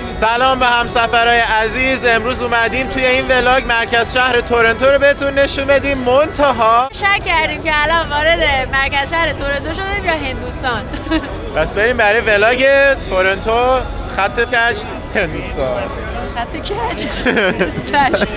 سلام به همسفرهای عزیز. امروز اومدیم توی این ولاگ مرکز شهر تورنتو رو بهتون نشون بدیم. منتها شک کردیم که الان وارد مرکز شهر تورنتو شدیم یا هندوستان. پس بریم برای ولاگ تورنتو خط کج هندوستان. خط کج هندوستان.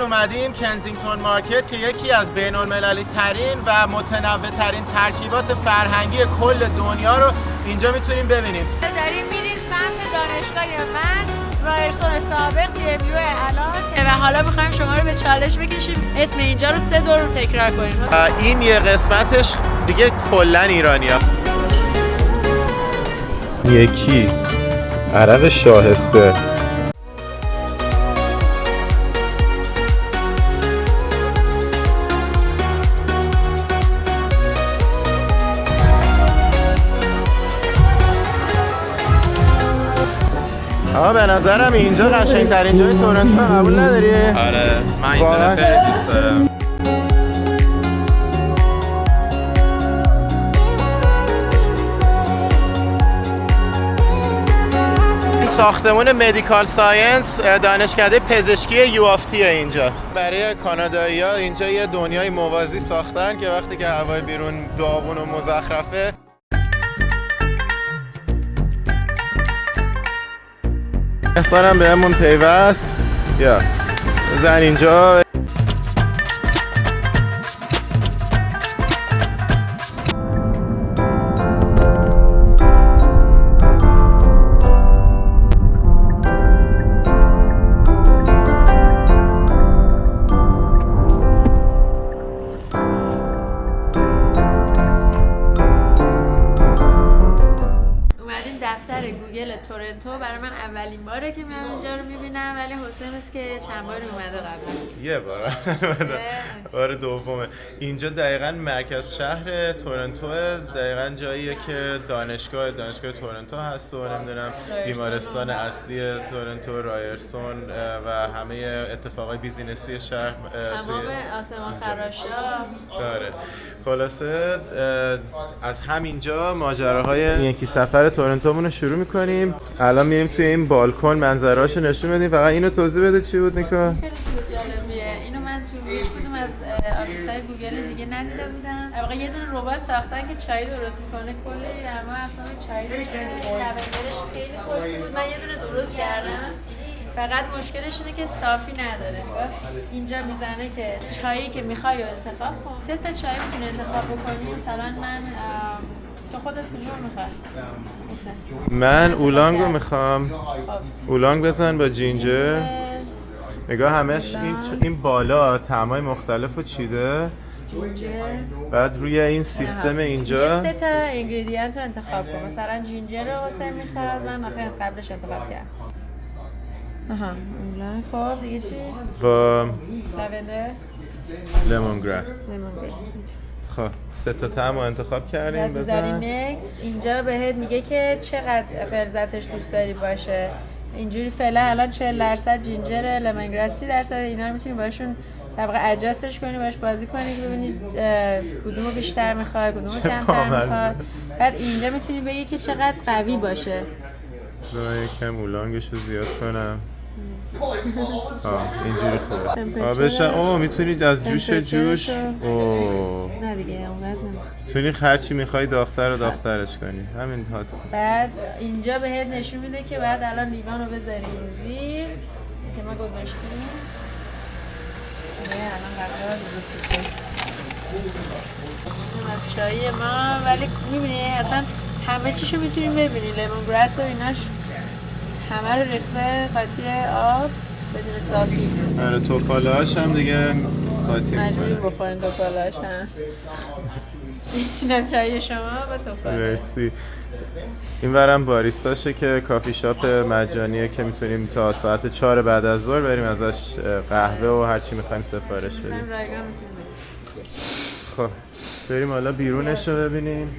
اومدیم کنزینگتون مارکت که یکی از بین المللی ترین و متنوع ترین ترکیبات فرهنگی کل دنیا رو اینجا میتونیم ببینیم. داریم میریم سمت دانشگاه من رایرسون سابق DMU الان و حالا میخوایم شما رو به چالش بکشیم اسم اینجا رو 3 دور تکرار کنیم. این یه قسمتش دیگه کلا ایرانی‌ها. یکی عرق شاهسپر، به نظرم اینجا قشنگ‌ترین جای تورنتو. قبول نداری؟ آره من اینجا خیلی دوست دارم. ساختمون مدیکال ساینس دانشکده پزشکی UofT اینجا. برای کانادایی‌ها اینجا یه دنیای موازی ساختن که وقتی که هوای بیرون داغون و مزخرفه احسانم بهمون پیوست. یا بزن اینجا. دفتر گوگل تورنتو برای من اولین باره که میام اینجا رو میبینم، ولی حسین است که چند بار اومده قبلا. یه بار بار دومه. اینجا دقیقاً مرکز شهر تورنتو، دقیقاً جاییه که دانشگاه تورنتو هست و نمیدونم بیمارستان اصلی تورنتو، رایرسون و همه اتفاقای بیزینسی شهر تمام آسمان خراشا داره. خلاصه از همینجا ماجراهای یکی سفر تورنتومون رو شروع میکنیم. الان میریم توی این بالکن منظرهاشو نشون بدیم. فقط اینو توضیح بده چی بود نیکا؟ خیلی جالبیه. اینو من تو هیچ کدوم از آفیس‌های گوگل دیگه ندیده بودم. واقعا یه دونه ربات ساختن که چای درست میکنه. کلی اما اقسام چای لونش خیلی خوش بود. من یه دونه درست کردم. فقط مشکلش اینه که صافی نداره. اینجا میزنه که چایی که میخوای رو انتخاب کن. 3 تا چای میتونی انتخاب بکنی. مثلا من تو خودت کدوم میخوای؟ من اولانگ رو میخوام. اولانگ بزن با جینجر. نگاه همش این بالا طعمای مختلف رو چیده. جینجر. بعد روی این سیستم اینجا 3 تا اینگریدینت رو انتخاب کن. مثلا جینجر رو حسین میخواد. من آخه قبلش انتخاب کردم. آها اولانگ. خب دیگه چی؟ با لونده. لیمون گراس. خب 3 تا طعم رو انتخاب کردیم. بزنی نکست. اینجا بهت میگه که چقدر غلظتش دوست داری باشه. اینجوری فعلا الان 40% جینجر، لیمون گراس 30%. اینا رو میتونی باشون طبقه ادجاستش کنی، باش بازی کنی که ببینی کدومو بیشتر میخوای کدومو کمتر میخوای. بعد اینجا میتونی بگی که چقدر قوی باشه. من یکم اولانگش رو زیاد کنم. اینجوری خوبه. بشه میتونید از جوش نه دیگه اونقدر میتونی هرچی میخوای داخترش کنی. همین هات. بعد اینجا بهت نشون میده که بعد الان لیوان رو بذاری زیر که ما گذاشتیم. الان قراره از چای ما، ولی میبینی اصلا همه چیشو میتونیم ببینی. لیمون گراس و ایناش همه رو ریخته قاطی آب بدون صافی. آره توفاله هاش هم دیگه قاطی مجبوری بخورین توفاله هاش هم. اینم چای شما با توفاله. مرسی. این ورم باریستاشه که کافی شاپ مجانیه که میتونیم تا ساعت 4 بعد از ظهر بریم ازش قهوه و هر چی میخوایم سفارش بدیم. خب بریم حالا بیرونش رو ببینیم.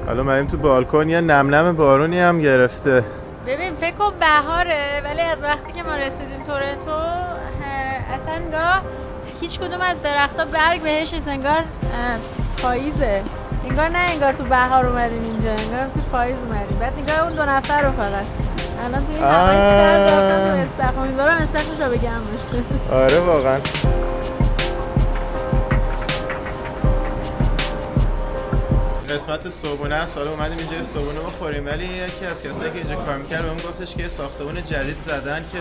حالا اومدیم تو بالکن، یه نمنم بارونی هم گرفته. ببین فکر کن بهاره، ولی از وقتی که ما رسیدیم تورنتو اصلا هیچ کدوم از درخت‌ها برگ بهش نیست، انگار پاییزه. انگار نه انگار تو بهار اومدیم اینجا، انگار تو پاییز اومدیم. بعد نگاه اون 2 نفر رو فقط الان تو این هوای سرد دارم تو استخر، امیدوارم استخرش رو بگم باشه. آره واقعا. قسمت صبحونه است. حالا اومدیم اینجا صبحونه بخوریم، ولی یکی از کسایی که اینجا کار می‌کرد بهمون گفتش که ساختمون جدید زدن که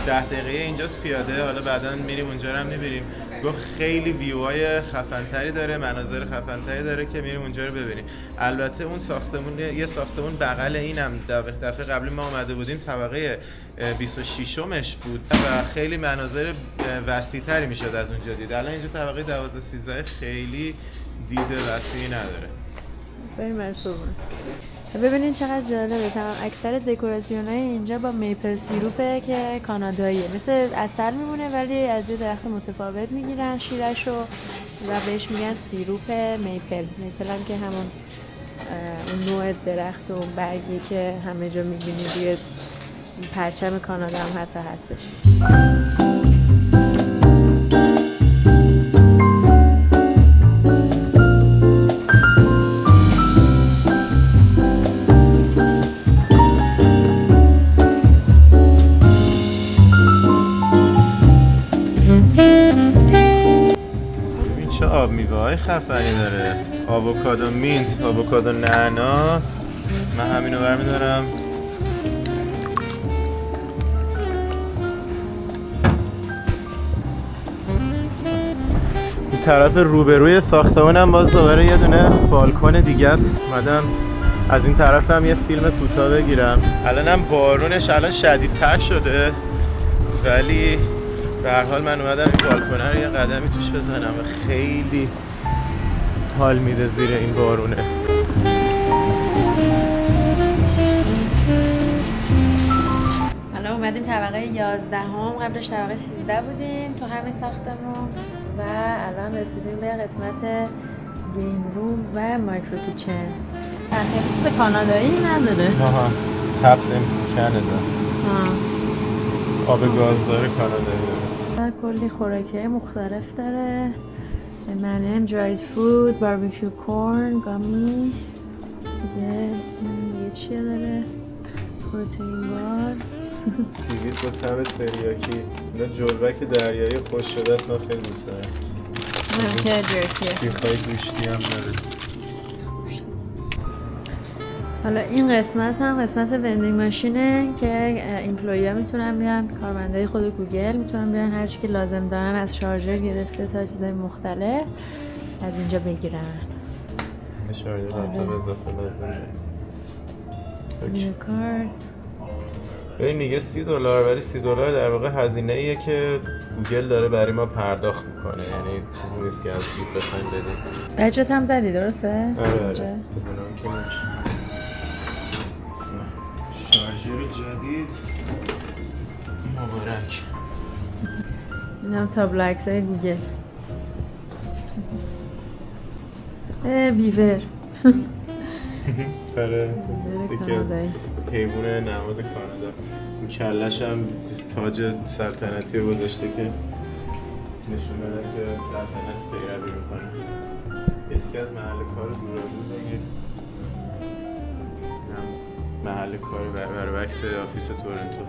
10 دقیقه اینجاست پیاده، حالا بعداً میریم اونجا رو هم می‌بینیم. گفت خیلی ویوهای خفن‌تری داره، مناظر خفن‌تری داره که میریم اونجا رو ببینیم. البته اون ساختمون یه ساختمون بغل اینم دفعه قبلی ما اومده بودیم طبقه 26مش بود و خیلی مناظر وسیع‌تری میشد از اونجا دید. الان اینجا طبقه 12 13 خیلی دید وسیعی نداره. بریم مرسوبون. ببینین چقدر جالبه. تمام اکثر دکوراسیونای اینجا با میپل سیروپه که کاناداییه، مثل عسل میمونه ولی از یه درخت متفاوت میگیرن شیرشو و بهش میگن سیروپ میپل. میپل هم که همون اون نوع درخت و اون برگی که همه جا میبینید روی پرچم کانادا هم حتی هستش. آب میوه های خفنی داره، آووکادو مینت، آووکادو نعنا. من همینو برمیدارم. این طرف روبروی ساختمونم باز دوباره یه دونه بالکن دیگه است. اومدم از این طرف هم یه فیلم کوتاه بگیرم. الانم بارونش الان شدیدتر شده، ولی به هر حال من اومدم این بالکونه رو یه قدمی توش بزنم و خیلی حال میده زیر این بارونه. حالا اومدیم طبقه 11 هم، قبلش طبقه 13 بودیم تو همین ساختمون و الان رسیدیم به قسمت گیم روم و مایکرو کیچن. خیلی چیز کانادایی نداره. آها، تپت این کانادا. آب گاز داره، کانادایی داره. کلی خوراکی مختلف داره. منم دراید فود، باربیکیو کورن، گامی، دیگه چیه داره؟ پروتئین بار، سیوید با طعم تریاکی. اینا جلبک دریایی خوش شده است، من خیلی دوست دارم. من که جرسیه. بیخوای گوشتی هم داره. حالا این قسمت هم قسمت وندینگ ماشینه که ایمپلوی ها میتونن بیان، کارمندای خود گوگل میتونن بیان هر چی که لازم دارن از شارژر گرفته تا چیزای مختلف از اینجا بگیرن. شارژر لپتاپ اضافه لازمه. یه کارت. ببین میگه $30 ولی $30 در واقع هزینه ایه که گوگل داره برای ما پرداخت میکنه، یعنی چیزی نیست که از جیب بخوایم بدیم. بچت هم زدی درسته؟ آره. شارژر جدید مبارک. این هم تابلو عکسای گوگل. بیور. سره یکی از حیوان نماد کانادا. اون کلش هم تاج سلطنتی رو گذاشته که نشون بده که سلطنت پیروی میکنه. یکی از محل کار دورادور دیگه. محل کار برای عکس آفیس تورنتو.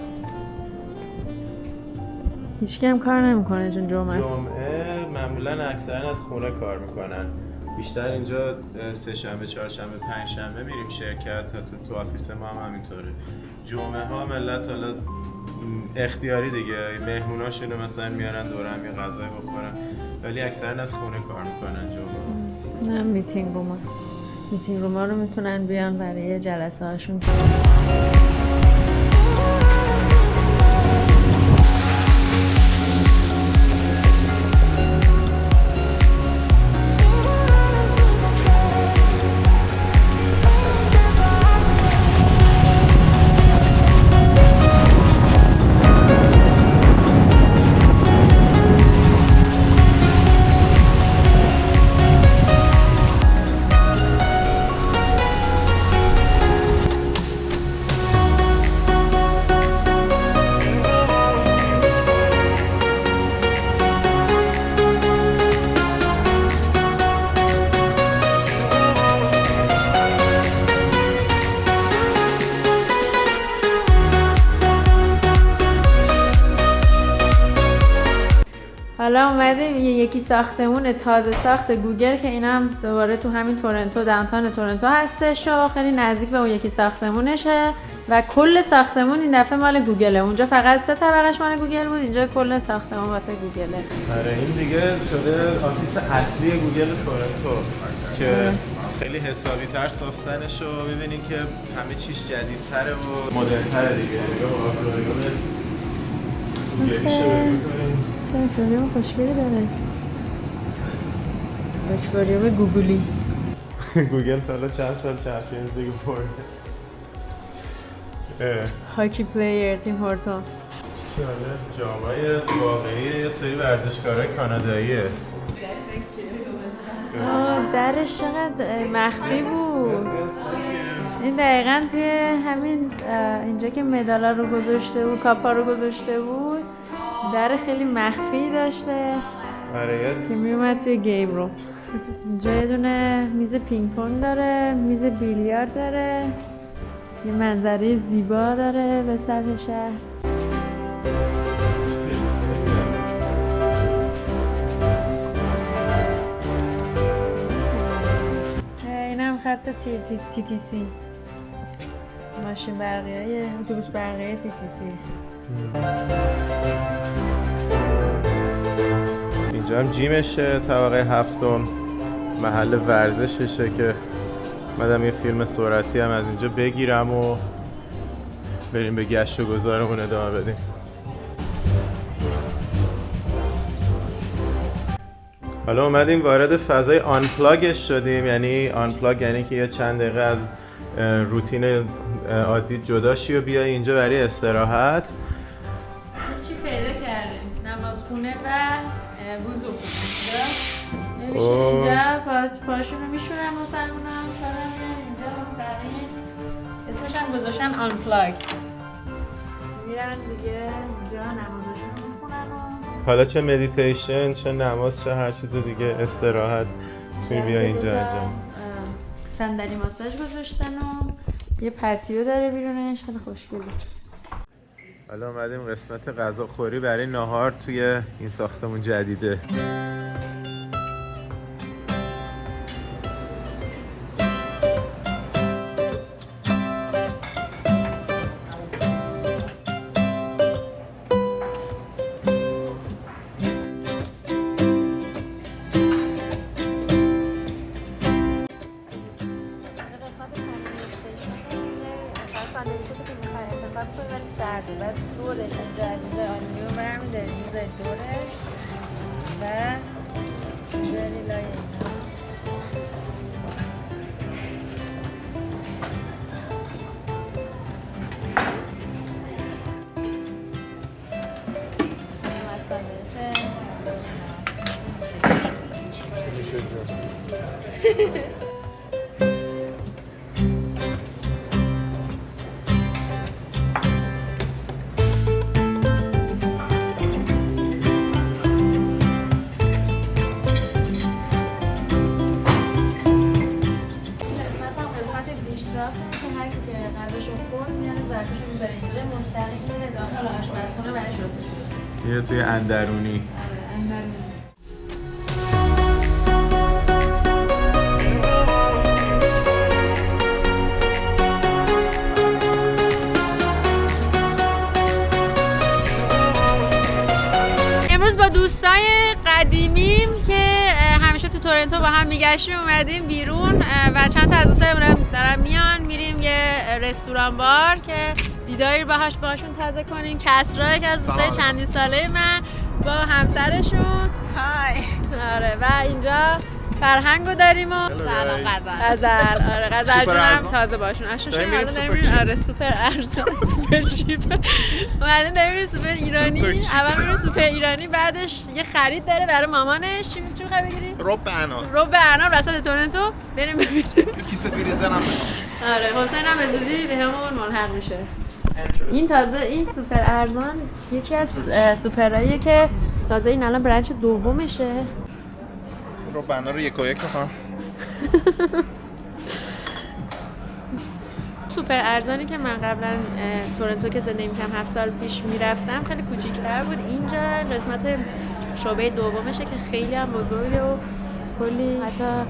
هیچکی هم کار نمیکنه چون جمعه است. جمعه معمولا اکثرا از خونه کار میکنن. بیشتر اینجا سه شنبه، چهارشنبه، پنجشنبه میریم شرکت، تو آفیس ما هم همینطوره. جمعه ها ملت حالا اختیاری دیگه مهموناشونو مثلا میارن دور هم یه غذای بخورن، ولی اکثرا از خونه کار میکنن جمعه. نه میتینگ روم هست. میتینگ روم ها رو میتونن بیان برای جلسه هاشون. حالا اومدیم یکی ساختمون تازه ساخت گوگل که اینا هم دوباره تو همین تورنتو، داونتاون تورنتو هستش و خیلی نزدیک به اون یکی ساختمونشه و کل ساختمون این دفعه مال گوگله. اونجا فقط 3 طبقش مال گوگل بود، اینجا کل ساختمون واسه گوگله. آره این دیگه شده آفیس اصلی گوگل تورنتو که خیلی حسابی تر ساختنش رو ببینید که همه چیز جدیدتره و مدرن‌تره دیگه. چه اکواریوم خوشگلی داره. اکواریوم گوگلی. گوگل تا حالا چند سال چمپیونز لیگ برده. هاکی پلیر تیم هورتون. جامعه واقعی یه سری ورزشکارای کاناداییه. درش چقدر مخفی بود. این دقیقاً توی همین اینجا که مدالا رو گذاشته بود، کاپا رو گذاشته بود، در خیلی مخفی داشته که میومد توی گیم رو. اینجا یه دونه میز پینگ پونگ داره، میز بیلیارد داره، یه منظره زیبا داره به سطح شهر. اینم خط تی تی سی، ماشین برقیه، اتوبوس برقیه تی تی سی. اینجا هم جیمشه، طبقه 7، محل ورزششه که اومدم یه فیلم سرعتی هم از اینجا بگیرم و بریم به گشت و گذارمون ادامه بدیم. حالا اومدیم وارد فضای آنپلاگش شدیم، یعنی آنپلاگ یعنی که یه چند دقیقه از روتین عادی جدا شی و بیای اینجا برای استراحت. چی پیدا کردیم؟ نمازخونه و وضو خونه. اینجا پاشون رو میشونن مسلمان‌ها شدن اینجا مستقیم. اسمش هم گذاشتن آنپلاگ. میرن دیگه اینجا نمازشون میخونن و حالا چه مدیتیشن، چه نماز، چه هر چیز دیگه استراحت توی بیا اینجا انجام. صندلی ماساژ گذاشتن و یه پتیو داره بیرونش، خیلی خوشگله. حالا اومدیم قسمت غذاخوری برای ناهار توی این ساختمون جدیده. بعد دورش اینجا از اینجا آلومیوم برمی‌داری می‌ذاری دورش و می‌ذاری لای اینا. یه توی اندرونی. امروز با دوستای قدیمیم که همیشه تو تورنتو با هم میگشتیم اومدیم بیرون و چند تا از دوستای دارن میان، میریم یه رستوران بار که دیداری باشون تازه کنین. کسرا که از دوستای چندین ساله من با همسرشون. های. آره و اینجا فرهنگو داریم و غزل. آره غزل جون هم تازه باشون آشنا شدیم. الان داریم میریم آره سوپر ارزان سوپر چیپ. بعدن داریم میریم سوپر ایرانی. اول میریم سوپر ایرانی، بعدش یه خرید داره برای مامانش. چی میخوای بگیری؟ رب انار وسط تورنتو. بریم ببینیم. کیسه فریزر هم آره حسین هم به زودی بهمون ملحق میشه. این تازه این سوپر ارزان یکی از سوپراییه که تازه این الان برنچ دومشه. رو بنا رو یک و یک بخوام. سوپر ارزانی که من قبلا تورنتو که زندگی می‌کردم 7 سال پیش میرفتم خیلی کوچیک‌تر بود. اینجا قسمت شعبه دومشه که خیلی هم بزرگه و کلی حتی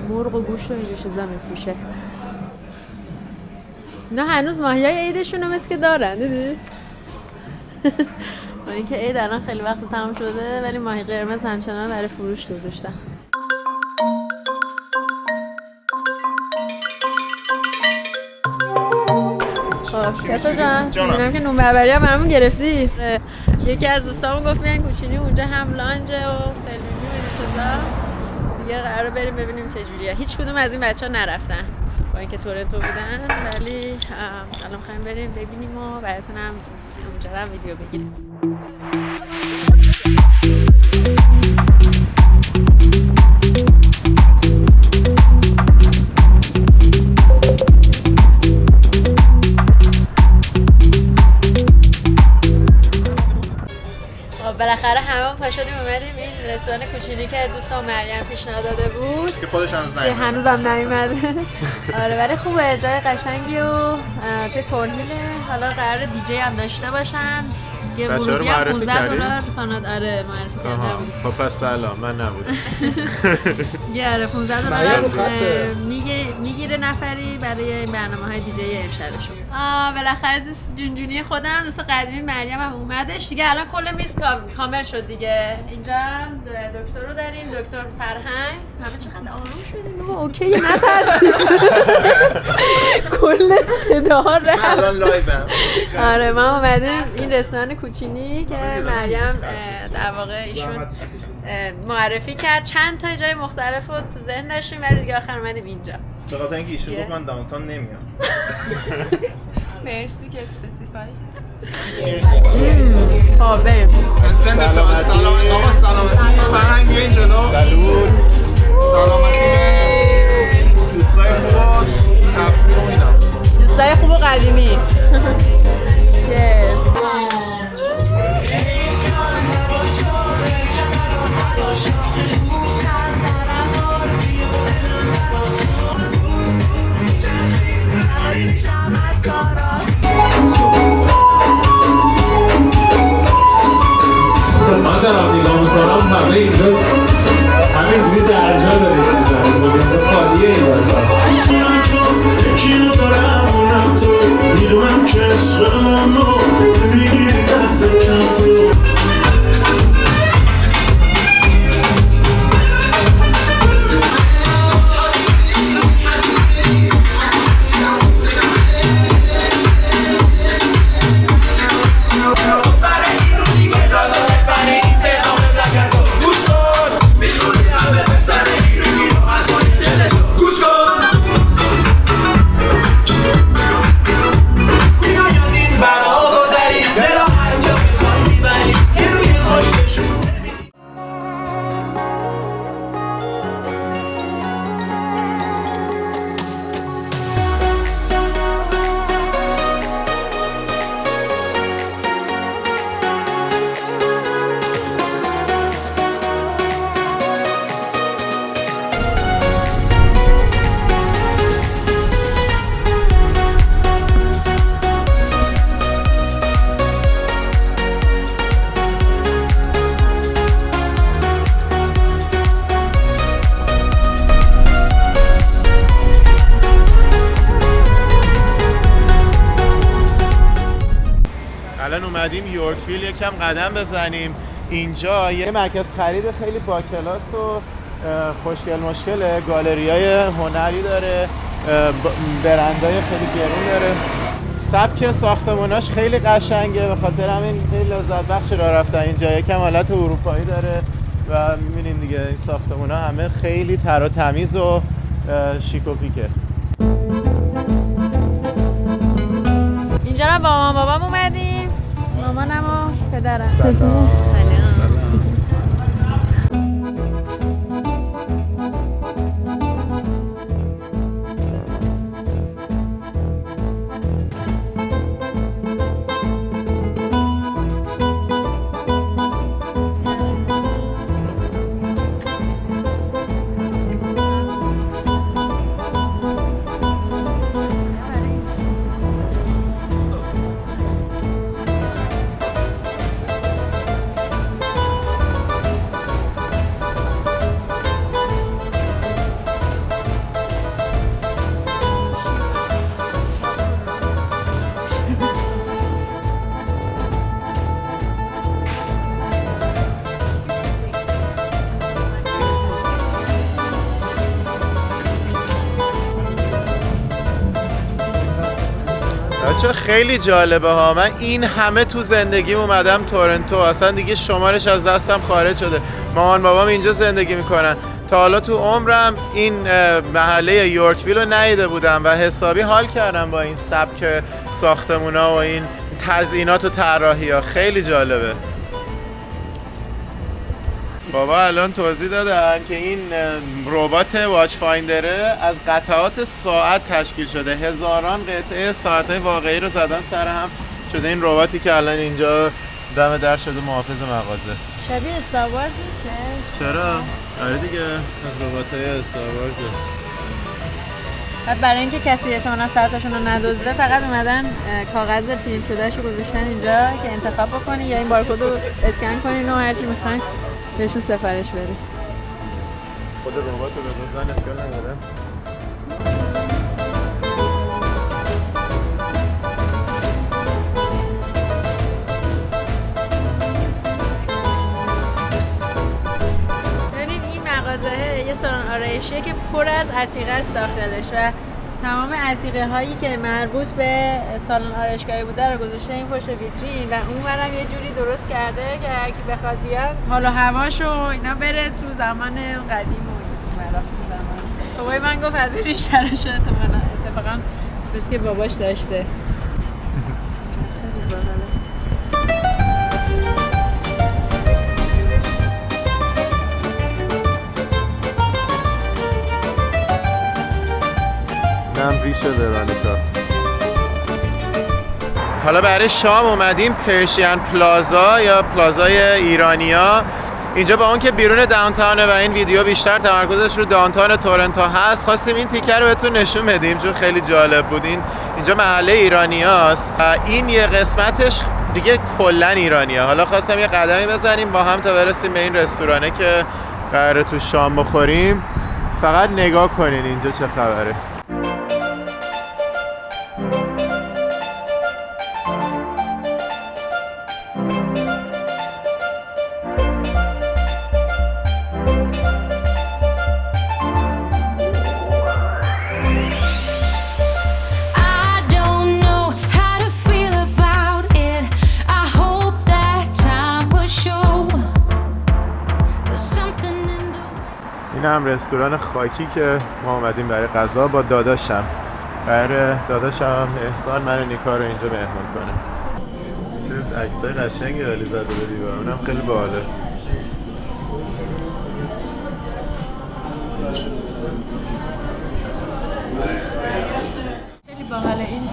مرغ و گوشت و اینجور چیزا میفروشه. نه هنوز ماهیای عیدشون رو مثل که دارن دیدی؟ با اینکه عید الان خیلی وقت تمام شده ولی ماهی قرمز همچنان برای فروش گذاشتن. خب کسا جان میدونم که نون بربری ها برامون گرفتی. یکی از دوستامون گفت بیاین کوچینی اونجا هم لانجه و تلویزیون و این چیزا دیگه قراره بریم ببینیم چه جوریه. هیچ کدوم از این بچه‌ها نرفتن با اینکه تورنتو بودن ولی الان می‌خوایم بریم ببینیم و براتون هم اونجا هم ویدیو بگیریم. بالاخره همه پا شدیم اومدیم این رستوران کوچینی که دوستان مریم پیشنهاد داده بود که خودش هنوز هم نیومده. آره ولی خوبه، جای قشنگی و توی تورنیله. حالا قراره دیجی هم داشته باشن. یه ورودی هم $15 کانادا. آره معرفی کردم. خب پس سلام من نبودم. یه آره $15 میگیره نفری برای این برنامه‌های دیجی امشبشون. بالاخره دوست جونجونی خودم دوست قدیمی مریم هم اومدش دیگه. الان کل میز کامل شد دیگه. اینجا هم دکتر رو داریم، دکتر فرهنگ. همه چقدر آروم شدیم. اوکی نترسید. کل صداها رفت. الان لایوم. آره ما اومدیم این رستوران کوچینی که مریم در واقع ایشون معرفی کرد. چند تا جای مختلف رو تو ذهن داشتیم ولی دیگه آخر اومدیم اینجا. به خاطر اینکه ایشون گفت من داونتاون نمیام. مرسی که اسپسیفای. خب بریم. سلامتی آقا سلامتی فرهنگ بیاین جلو. سلامتی دوستای خوب تفریح و اینا. دوستای خوب و قدیمی. من دارم نگاه میکنم همه اینجا همینجوری درجا دارید میزنید اینجا خالیه این واسه کیلو دارم اونم تو میدونم که عشق منو میگیری دست کم تو الان اومدیم یورکویل یکم قدم بزنیم. اینجا یه مرکز خرید خیلی با کلاس و خوشگل مشکله. گالریای هنری داره، برندای خیلی گرون داره. سبک ساختموناش خیلی قشنگه، به خاطر همین خیلی لذت بخش راه رفتن اینجا. یکم حالت اروپایی داره و می‌بینین دیگه این ساختمونا همه خیلی تر و تمیز و شیک و پیکه. اینجا رو با مامان بابام اومدیم. مامانم و پدرم. سلام. بچه خیلی جالبه ها. من این همه تو زندگیم اومدم تورنتو، اصلا دیگه شمارش از دستم خارج شده. مامان بابام اینجا زندگی میکنن. تا حالا تو عمرم این محله یورکویل رو ندیده بودم و حسابی حال کردم با این سبک ساختمونا و این تزیینات و طراحی ها. خیلی جالبه. بابا الان توضیح دادن که این ربات واچ فایندره از قطعات ساعت تشکیل شده. هزاران قطعه ساعت‌های واقعی رو زدن سر هم شده این رباتی که الان اینجا دم در شده محافظ مغازه. شبیه استار وارز نیستش؟ چرا؟ آره دیگه از ربات‌های استار وارزه. بعد برای اینکه کسی احتمالاً ساعتشون رو ندزده فقط اومدن کاغذ پرینت شدهش رو گذاشتن اینجا که انتخاب بکنی یا این بارکد رو اسکن کنین و هرچی میخواین بهشون سفارش بدید. خود ربات رو بزنن اشکال نداره. ببینید این مغازه یه سالن آرایشیه که پر از عتیقه است داخلش و تمام عتیقه هایی که مربوط به سالن آرایشگاهی بوده رو گذاشته این پشت ویترین و اونورم یه جوری درست کرده که هر کی بخواد بیاد حال و هواش و اینا بره تو زمان قدیم و اونورا زمان. بابای من گفت از این ریشه شده اتفاقا بس که باباش داشته. خیلی باحاله. نم ریشه ورانیکا. حالا برای شام اومدیم پرشین پلازا یا پلازای ایرانیا. اینجا با اون که بیرون داونتاونه و این ویدیو بیشتر تمرکزش رو داونتاون تورنتو هست، خواستیم این تیکه رو بهتون نشون بدیم چون خیلی جالب بود. اینجا محله ایرانیاست. این یه قسمتش دیگه کلا ایرانیه. حالا خواستم یه قدمی بزنیم با هم تا برسیم به این رستورانه که قراره تو شام بخوریم. فقط نگاه کنین اینجا چه خبره. این هم رستوران خاکی که ما اومدیم برای غذا با داداشم. برای داداشم احسان من و نیکا رو اینجا مهمون کنه. چه عکسای قشنگی علی زده به دیوار. اونم خیلی باحاله. خیلی باحاله. این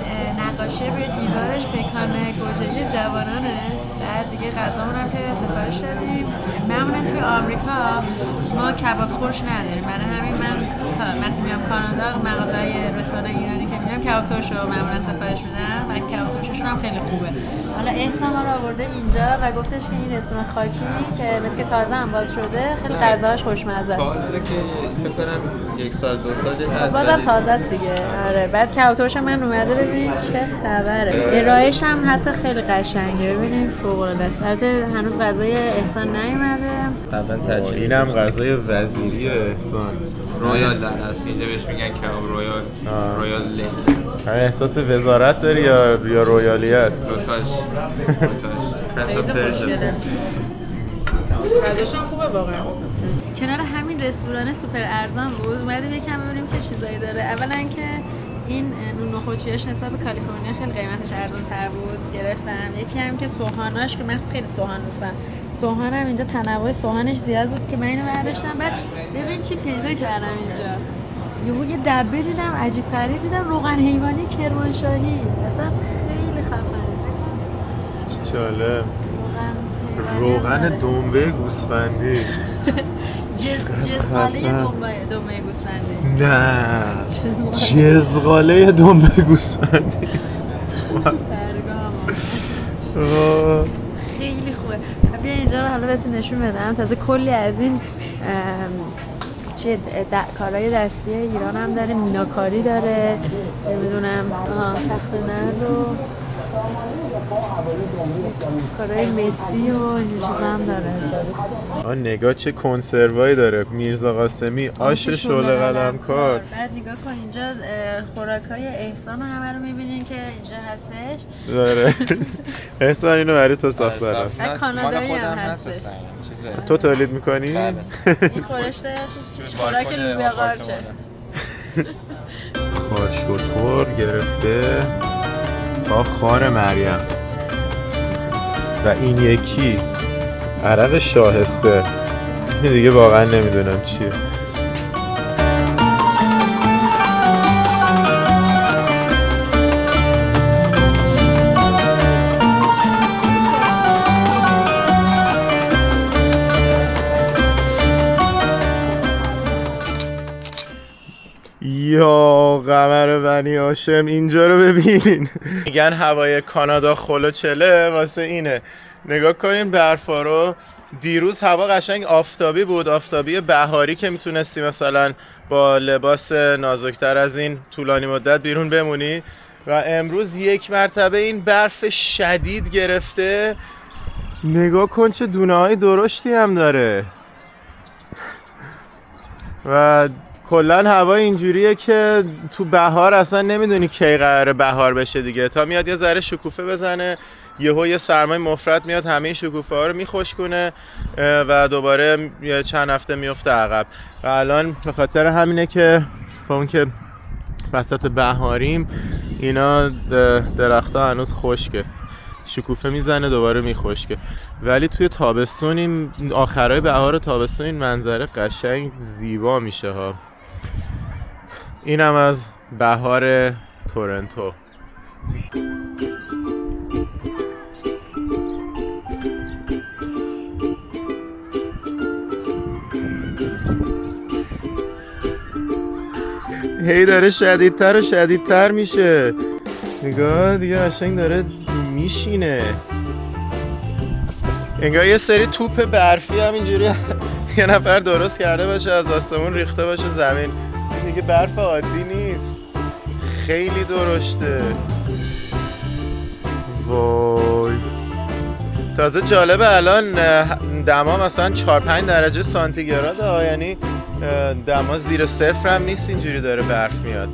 نقاشی روی دیوارش پیکان گوجه‌ای جوانانه. بعد دیگه غذامون هم که سفارش دادیم. معمولا توی آمریکا ما کباب ترش نداریم. برای همین من وقتی میام کانادا مغازه‌های رستوران ایرانی که میام کباب ترش رو معمولا سفارش میدم و کباب ترششون هم خیلی خوبه. حالا احسان ما رو آورده اینجا و گفتش که این رستوران خاکی که مثل که تازه هم باز شده خیلی غذاهاش خوشمزه است. تازه که فکر کنم 1 سال 2 سال هست. بازم تازه است دیگه. آره بعد کباب ترش من اومده ببینید چه خبره. ارائهش هم حتی خیلی قشنگه. ببینید فوق العاده است. البته هنوز غذای احسان نیومده. قبلا تجربه. اینم غذای وزیری احسان. رویال در اصل اینجا بهش میگن کباب رویال لیک. احساس وزارت داری یا رویالیت؟ دوتاش. خیلی خوشگله. غذاش هم خوبه واقعا. کنار همین رستوران سوپر ارزان بود. اومدیم یکم ببینیم چه چیزایی داره. اولا که این نون نخودچیاش نسبت به کالیفرنیا خیلی قیمتش ارزان‌تر بود. گرفتم. یکی هم که سوهاناش که من خیلی سوهان دوستم. سوهانم اینجا تنوع سوهانش زیاد بود که من اینو برداشتم. بعد ببین چی پیدا کردم اینجا. یه دبه دیدم عجیب غریب دیدم روغن حیوانی کرمانشاهی. اصلا خیلی خفنه. جالب. روغن دنبه گوسفندی. جزغاله دنبه گوسفندی. نه جزغاله دنبه گوسفندی. خیلی خوبه. بیا اینجا رو حالا بهتون نشون بدم. تازه کلی از این کارهای دستی ایران هم داره. میناکاری داره. نمیدونم تخت نرد و کارهای مسی و این چیزا هم داره. نگاه چه کنسروایی داره. میرزا قاسمی آش شعله قلمکار. بعد نگاه کن اینجا خوراکای احسان رو همه رو می‌بینین که اینجا هستش. داره. احسان اینو برای تو ساخته. و کانادایی هم هستش. تو تولید می‌کنی؟ این خورشته خوراک لوبیا قارچه. خارشوتور گرفته تا خان مریم و این یکی عرق شاهسته. این دیگه واقعا نمیدونم چیه. یا قمر بنی هاشم اینجا رو ببین. میگن هوای کانادا خلوچله واسه اینه. نگاه کنین برفا رو. دیروز هوا قشنگ آفتابی بود، آفتابی بهاری که میتونستی مثلا با لباس نازکتر از این طولانی مدت بیرون بمونی و امروز یک مرتبه این برف شدید گرفته. نگاه کن چه دونه های درشتی هم داره و کلن هوا اینجوریه که تو بهار اصلا نمیدونی کی قراره بهار بشه دیگه. تا میاد یه ذره شکوفه بزنه، یه سرمای مفرط میاد همه شکوفه ها رو میخشکونه و دوباره چند هفته میفته عقب. و الان به خاطر همینه که با اون که وسط بهاریم اینا درخت‌ها هنوز خشکه، شکوفه میزنه دوباره میخشکه. ولی توی تابستون این آخرای بهار و تابستون این منظره قشنگ زیبا میشه ها. اینم از بهار تورنتو. هی داره شدیدتر و شدیدتر میشه. نگاه دیگه قشنگ داره میشینه. انگار یه سری توپ برفی همینجوری یه نفر درست کرده باشه از آسمون ریخته باشه زمین. این دیگه برف عادی نیست، خیلی درشته. وای تازه جالبه الان دما مثلا 4-5 درجه سانتیگراده، یعنی دما زیر صفر هم نیست، اینجوری داره برف میاد.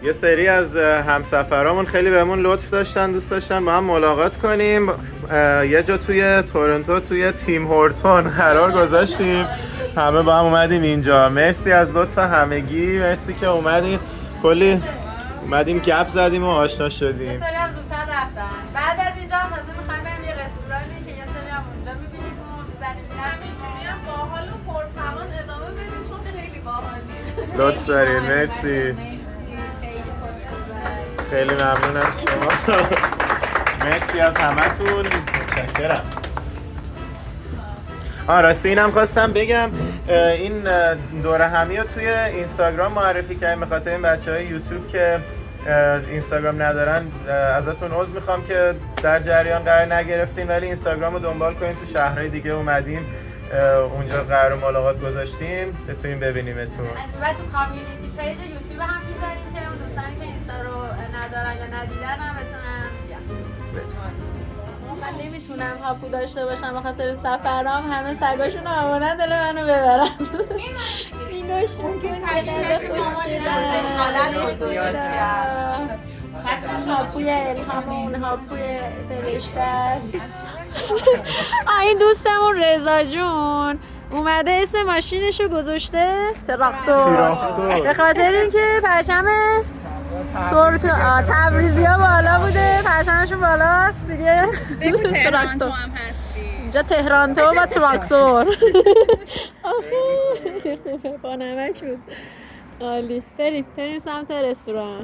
یه سری از همسفرامون خیلی بهمون لطف داشتن، دوست داشتن با هم ملاقات کنیم. یه جا توی تورنتو توی تیم هورتون قرار گذاشتیم، همه با هم اومدیم اینجا. مرسی از لطف همگی، مرسی که اومدیم، کلی اومدیم گپ زدیم و آشنا شدیم. یه سری هم زودتر رفتن. بعد از اینجا تازه می‌خوایم بریم یه رستورانی که یه سری هم اونجا می‌بینیم و می‌زنیم. همینجوری هم باحال و پرتوان ادامه بدید چون خیلی باحالی. لطف دارین، مرسی. خیلی ممنون از شما. مرسی از همتون، متشکرم. راستی اینم خواستم بگم این دوره همی رو توی اینستاگرام معرفی کردیم به خاطر این بچه‌های یوتیوب که اینستاگرام ندارن. ازتون عذر میخوام که در جریان قرار نگرفتین، ولی اینستاگرام رو دنبال کنین. تو شهرهای دیگه اومدیم اونجا قرار ملاقات گذاشتیم، بتونیم ببینیمتون. و تو کامیونیتی پیج یوتیوب هم میذاریم که اون دوستانی که اینستا رو ندارن یا ندیدن هم بتونن بیان. من نمیتونم هاپو داشته باشم به خاطر سفرام، همه سگاشون رو امانت داره منو ببرن. ایناشون که چقدر خوشگله. هاپوی الهامون، هاپوی فرشته است. این دوستمون رضا جون اومده اسم ماشینشو گذاشته تراکتور، به خاطر اینکه پرچم تبریزی‌ها بالا بوده، پرچمشون بالاست دیگه. بگو تهران تو هم هستی. اینجا تهران تو و تراکتور. با نمک شد. عالی. بریم سمت رستوران.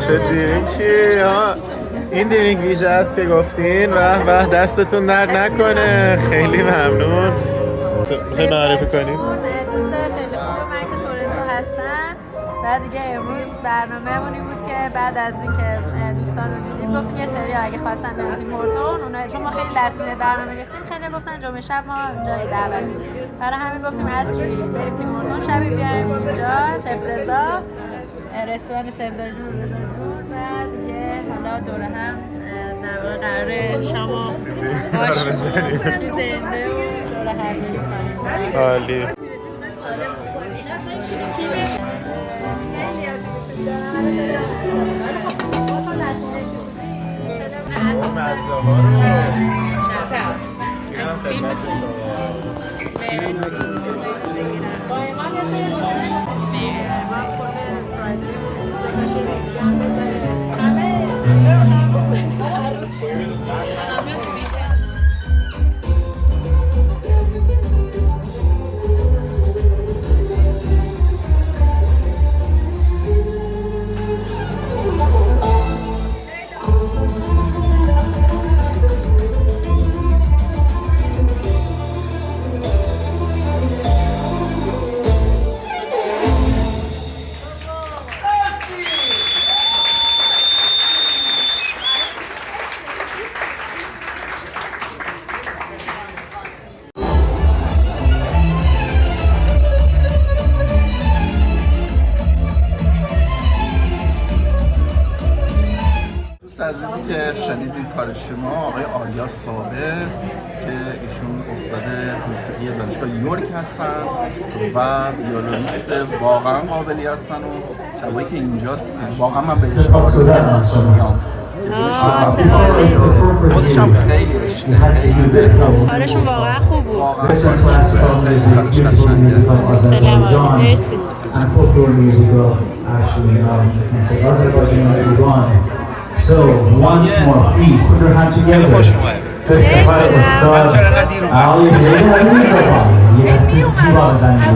چه درینکی ها. این درینک ویژه است که گفتین و دستتون درد نکنه. خیلی ممنون. میخوای معرفی کنیم؟ دوست خیلی خوب من که تورنتو هستم و دیگه امروز برنامه‌مون این بود که بعد از اینکه دوستان رو دیدیم گفتیم یه سری اگه خواستن بیان تیم هورتون اونا چون ما خیلی لست مینت برنامه ریختیم خیلی گفتن جمعه شب ما جای دعوتی برای همین گفتیم عصرش بریم تیم هورتون شبی بیایم اینجا شف رضا رستوران سفداجون و دیگه حالا دوره هم در واقع قراره شما باش بزنیم زنده و دوره هم کنیم. عالی. عزیزی که شنیدید کار شما آقای آریا صابر که ایشون استاد موسیقی دانشگاه یورک هستن و ویولونیست واقعا قابلی هستن و شبایی که اینجاست واقعا من بهش میام خودش هم خیلی رشته کارشون واقعا خوب بود. And folklore musical actually in Azerbaijan and Iran. So once more, please put your hand together. Pick the final star. Ali, yes, Siva Zanji.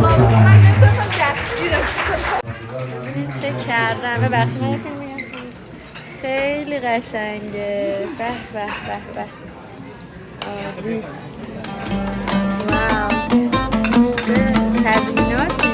چه کردم ببخشید من فیلم میگم خیلی قشنگه به به به به عالی واو چه تزییناتی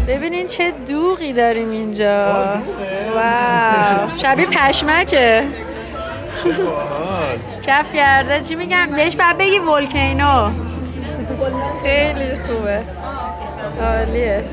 ببینین چه دوغی داریم اینجا واو شبیه پشمکه کف کرده چی میگم بهش بعد بگی ولکینو خیلی خوبه عالیه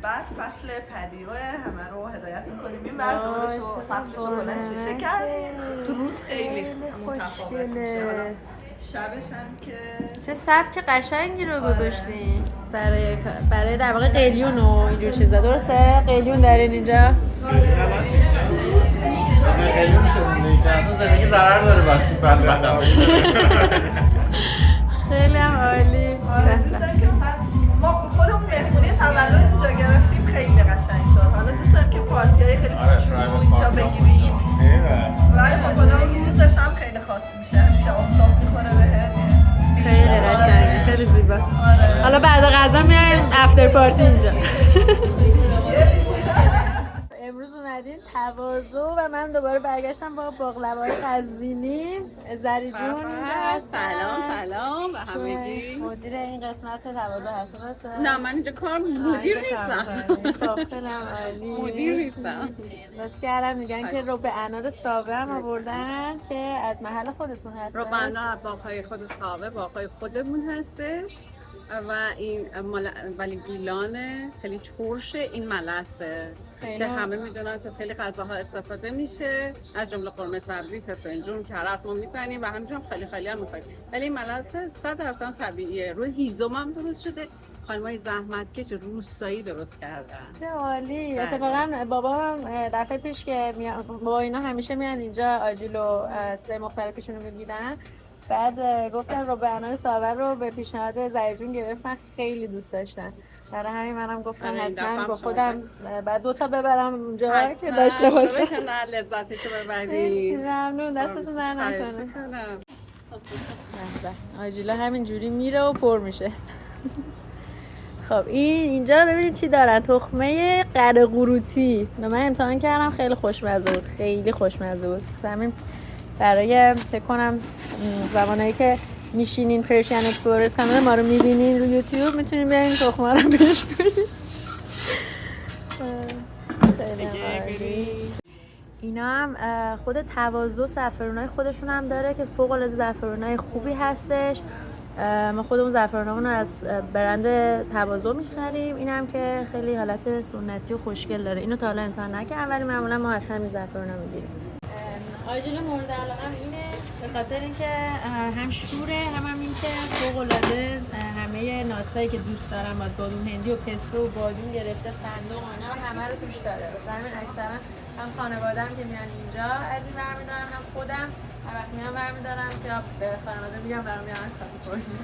بعد فصل پدیو همه رو هدایت میکنیم این بر دورشو سطلشو کلن شیشه کرد تو روز خیلی متفاوت میشه. حالا شبش هم که چه سبک قشنگی رو گذاشتین برای در واقع قلیون و اینجور چیزا. درسته؟ قلیون دارین اینجا؟ زندگی ضرر داره بعد خیلی هم عالی. دوست داریم که مثلا ما خودمون مهمونی تولد اینجا گرفتیم خیلی قشنگ شد. حالا دوست داریم که پارتی‌های خیلی کوچولو اینجا بگیریم. ولی خب حالا روزش هم خیلی خاص میشه. همیشه آفتاب میخوره بهت. خیلی قشنگه، خیلی زیباست. حالا بعد غذا میایم افتر پارتی اینجا. امروز اومدیم تواضع و من دوباره برگشتم با باقلوای قزوینی. زری جون سلام به همگی. مدیر این قسمت تواضع هست درسته؟ نه من اینجا کار مدیر نیستم. مدیر نیستم. لطف کردم میگن که رو به انار ساوه هم آوردن که از محل خودتون هست. رو به انار باغ‌های خود ساوه باغ‌های خودمون هستش و این ولی گیلانه خیلی ترشه. این ملسه که همه میدونن که خیلی غذاها استفاده میشه از جمله قرمه سبزی، فسنجون، کرفس ما میزنیم و همینجوری خیلی هم میخوریم. ولی این ملسه 100% طبیعیه. روی هیزم هم درست شده. خانمای زحمتکش روستایی درست کردن. چه عالی. اتفاقا بابام دفعه پیش که با اینا همیشه میان اینجا آجیل و چیزای مختلفشون رو میگیرن. بعد گفتن رو به انار ساور رو به پیشنهاد زریجون گرفتن، خیلی دوست داشتن. برای همین منم گفتم حتما با خودم بعد 2 تا ببرم اونجا که داشته باشم. نه لذتشو ببرید. ممنون، دستتون در نکنه. آجیلا همین جوری میره و پر میشه. خب اینجا ببینید چی دارن، تخمه قره قروتی. من امتحان کردم، خیلی خوشمزه بود، خیلی خوشمزه بود. همین برای فکر کنم زمانایی که میشینین پرشین اکسپلوررز کانال ما رو میبینین رو یوتیوب میتونین برین تخمه رو پیش کنین. اینا هم خود تواضع زعفرونای خودشون هم داره که فوق العاده زعفرونای خوبی هستش. ما خودمون زعفرونامون رو از برند تواضع میخریم. این هم که خیلی حالت سنتی و خوشگل داره. اینو تا حالا امتحان نکردم ولی معمولا ما از همین زعفرونا میگیریم. آجیل مورد علاقه‌م اینه به خاطر اینکه هم شوره هم اینکه فوق العاده همه ناتسایی که دوست دارم، از بادوم هندی و پستو و بادوم گرفته فندق و اینا همه رو توش داره. واسه همین اکثرا هم خانواده‌ام که میان اینجا از این برمی‌دارم، هم خودم هر وقت میام برمی‌دارم که به خانواده میگم برام بیارن کافی کنیم.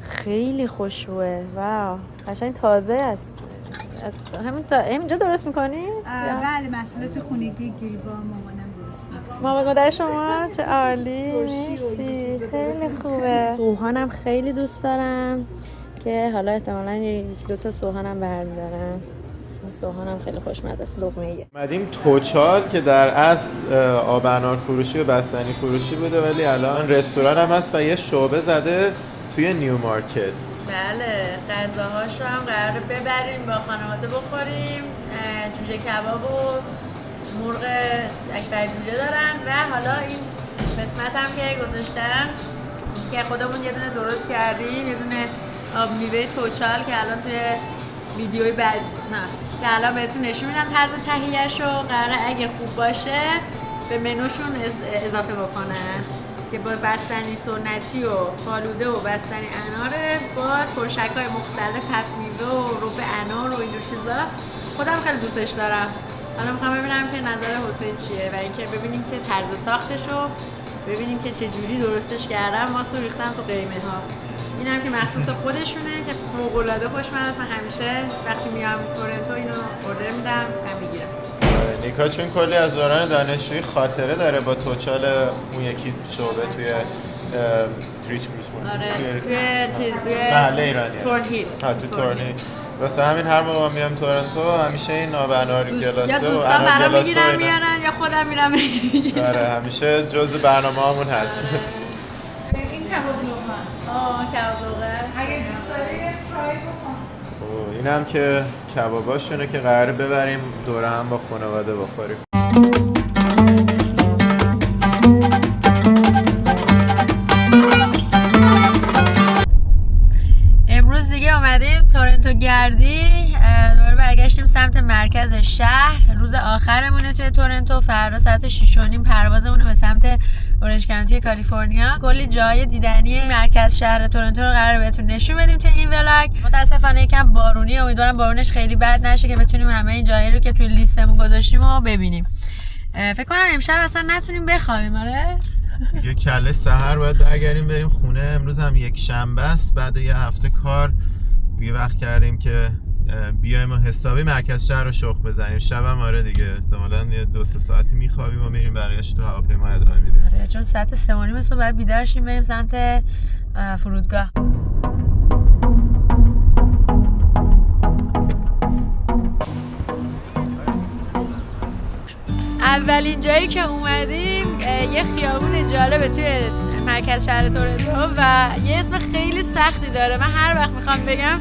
خیلی خوشبوه. واو، قشنگ تازه است. همین اینجا درست می‌کنی؟ بله، محصولات خونگی گیلوا مامانم درست می‌کنه. مامان مادر شما چه عالی. مرسی، خیلی خوبه. سوهانم خیلی دوست دارم که حالا احتمالاً 1-2 تا سوهانم برمی‌دارم. سوهانم خیلی خوشمزه است، لقمه‌ایه. اومدیم توچال که در اصل آب انار فروشی و بستنی فروشی بوده ولی الان رستوران هم هست و یه شعبه زده توی نیو مارکت. بله، غذاهاش رو هم قراره ببریم با خانواده بخوریم. جوجه کباب و مرغ اکبر جوجه دارن و حالا این قسمت هم که گذاشتن که خودمون یه دونه درست کردیم، یه دونه آب میوه توچال که الان توی ویدیوی بعد که الان بهتون نشون میدم طرز تهیه‌شو. قراره اگه خوب باشه به منوشون اضافه بکنن که با بستنی سنتی و فالوده و بستنی اناره با ترشک‌های مختلف، هفت میوه و رب انار و اینجور چیزا. خودم خیلی دوستش دارم. حالا میخوام ببینم که نظر حسین چیه و اینکه ببینیم که طرز ساختشو ببینیم که چه جوری درستش کردن. ماستو ریختم تو قیمه ها. این هم که مخصوص خودشونه که فوق‌العاده خوشمزه است. من همیشه وقتی میام تورنتو اینو اوردر میدم و میگیرم. نیکا چون کلی از دوران دانشجویی خاطره داره با توچال اون یکی شعبه توی تریچ میشه. آره توی محله ایرانی تورن هیل. تو تورن هیل. واسه همین هر موقع میام تورنتو همیشه این آب انار گلاسه و دوستان برام میگیرن میارن یا خودم میرم میگیرم. آره همیشه جزء برنامه‌مون هست. این کباب لقمه است. کباب لقمه. اگه دوست داری ترای بکن. اینم که کباباشونه که قراره ببریم دوره هم با خانواده بخوریم. تورنتو گردی دوباره برگشتیم سمت مرکز شهر. روز آخرمونه توی تورنتو. فردا ساعت 6:30 پروازمونه به سمت اورنج کانتی کالیفرنیا. کلی جای دیدنی مرکز شهر تورنتو رو قراره بهتون نشون بدیم توی این ولاگ. متاسفانه یکم بارونیه، امیدوارم بارونش خیلی بد نشه که بتونیم همه این جایی رو که توی لیستمون گذاشتیم رو ببینیم. فکر کنم امشب اصلا نتونیم بخوابیم. آره دیگه کله سحر باید برگردیم بریم خونه. امروز هم یک شنبه است، بعد یه هفته کار دیگه وقت کردیم که بیایم و حسابی مرکز شهر رو شخ بزنیم. شبم آره دیگه احتمالاً یه 2-3 ساعتی میخوابیم و میریم بقیه‌اش تو هواپیما ادامه میدیم. آره چون ساعت 3:30 صبح باید بیدار شیم بریم سمت فرودگاه. اولین جایی که اومدیم یه خیابون جالبه توی مرکز شهر تورنتو و یه اسم خیلی سختی داره. من هر وقت میخوام بگم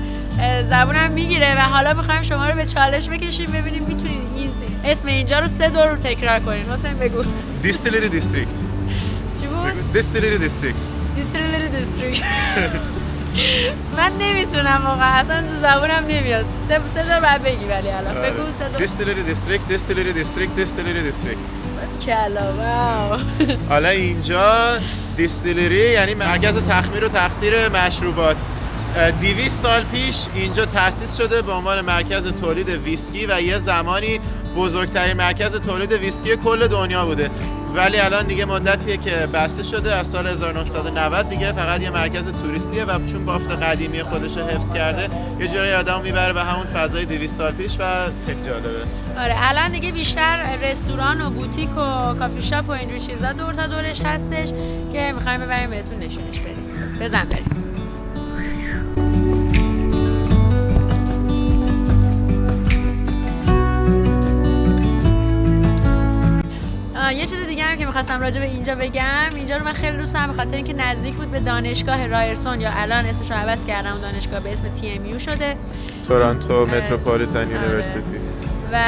زبونم میگیره و حالا میخوایم شما رو به چالش بکشیم ببینیم میتونید این اسم اینجا رو 3 دور تکرار کنین. حسین بگو. دیستیلری دیستریکت. چی بود؟ دیستیلری دیستریکت. دیستیلری دیستریکت. من نمیتونم واقعا، اصلا تو زبونم نمیاد. 3 دور بعد بگی ولی الان بگو 3 دور. دیستیلری دیستریکت، دیستیلری دیستریکت، دیستیلری دیستریکت. کلا واو. حالا اینجا دیستیلری یعنی مرکز تخمیر و تقطیر مشروبات. 200 سال پیش اینجا تأسیس شده به عنوان مرکز تولید ویسکی و یه زمانی بزرگترین مرکز تولید ویسکی کل دنیا بوده، ولی الان دیگه مدتیه که بسته شده. از سال 1990 دیگه فقط یه مرکز توریستیه و چون بافت قدیمی خودش رو حفظ کرده یه جوری آدم میبره به همون فضای 200 سال پیش و خیلی جالبه. آره الان دیگه بیشتر رستوران و بوتیک و کافی شاپ و اینجور چیزا دور تا دورش هستش که می‌خوایم ببریم بهتون نشونش بدیم. بزن بریم. یه چیز دیگه هم که می‌خواستم راجع به اینجا بگم، اینجا رو من خیلی دوست دارم به خاطر اینکه نزدیک بود به دانشگاه رایرسون یا الان اسمش رو عوض کردم و دانشگاه به اسم TMU شده، تورنتو متروپولیتان یونیورسیتی، و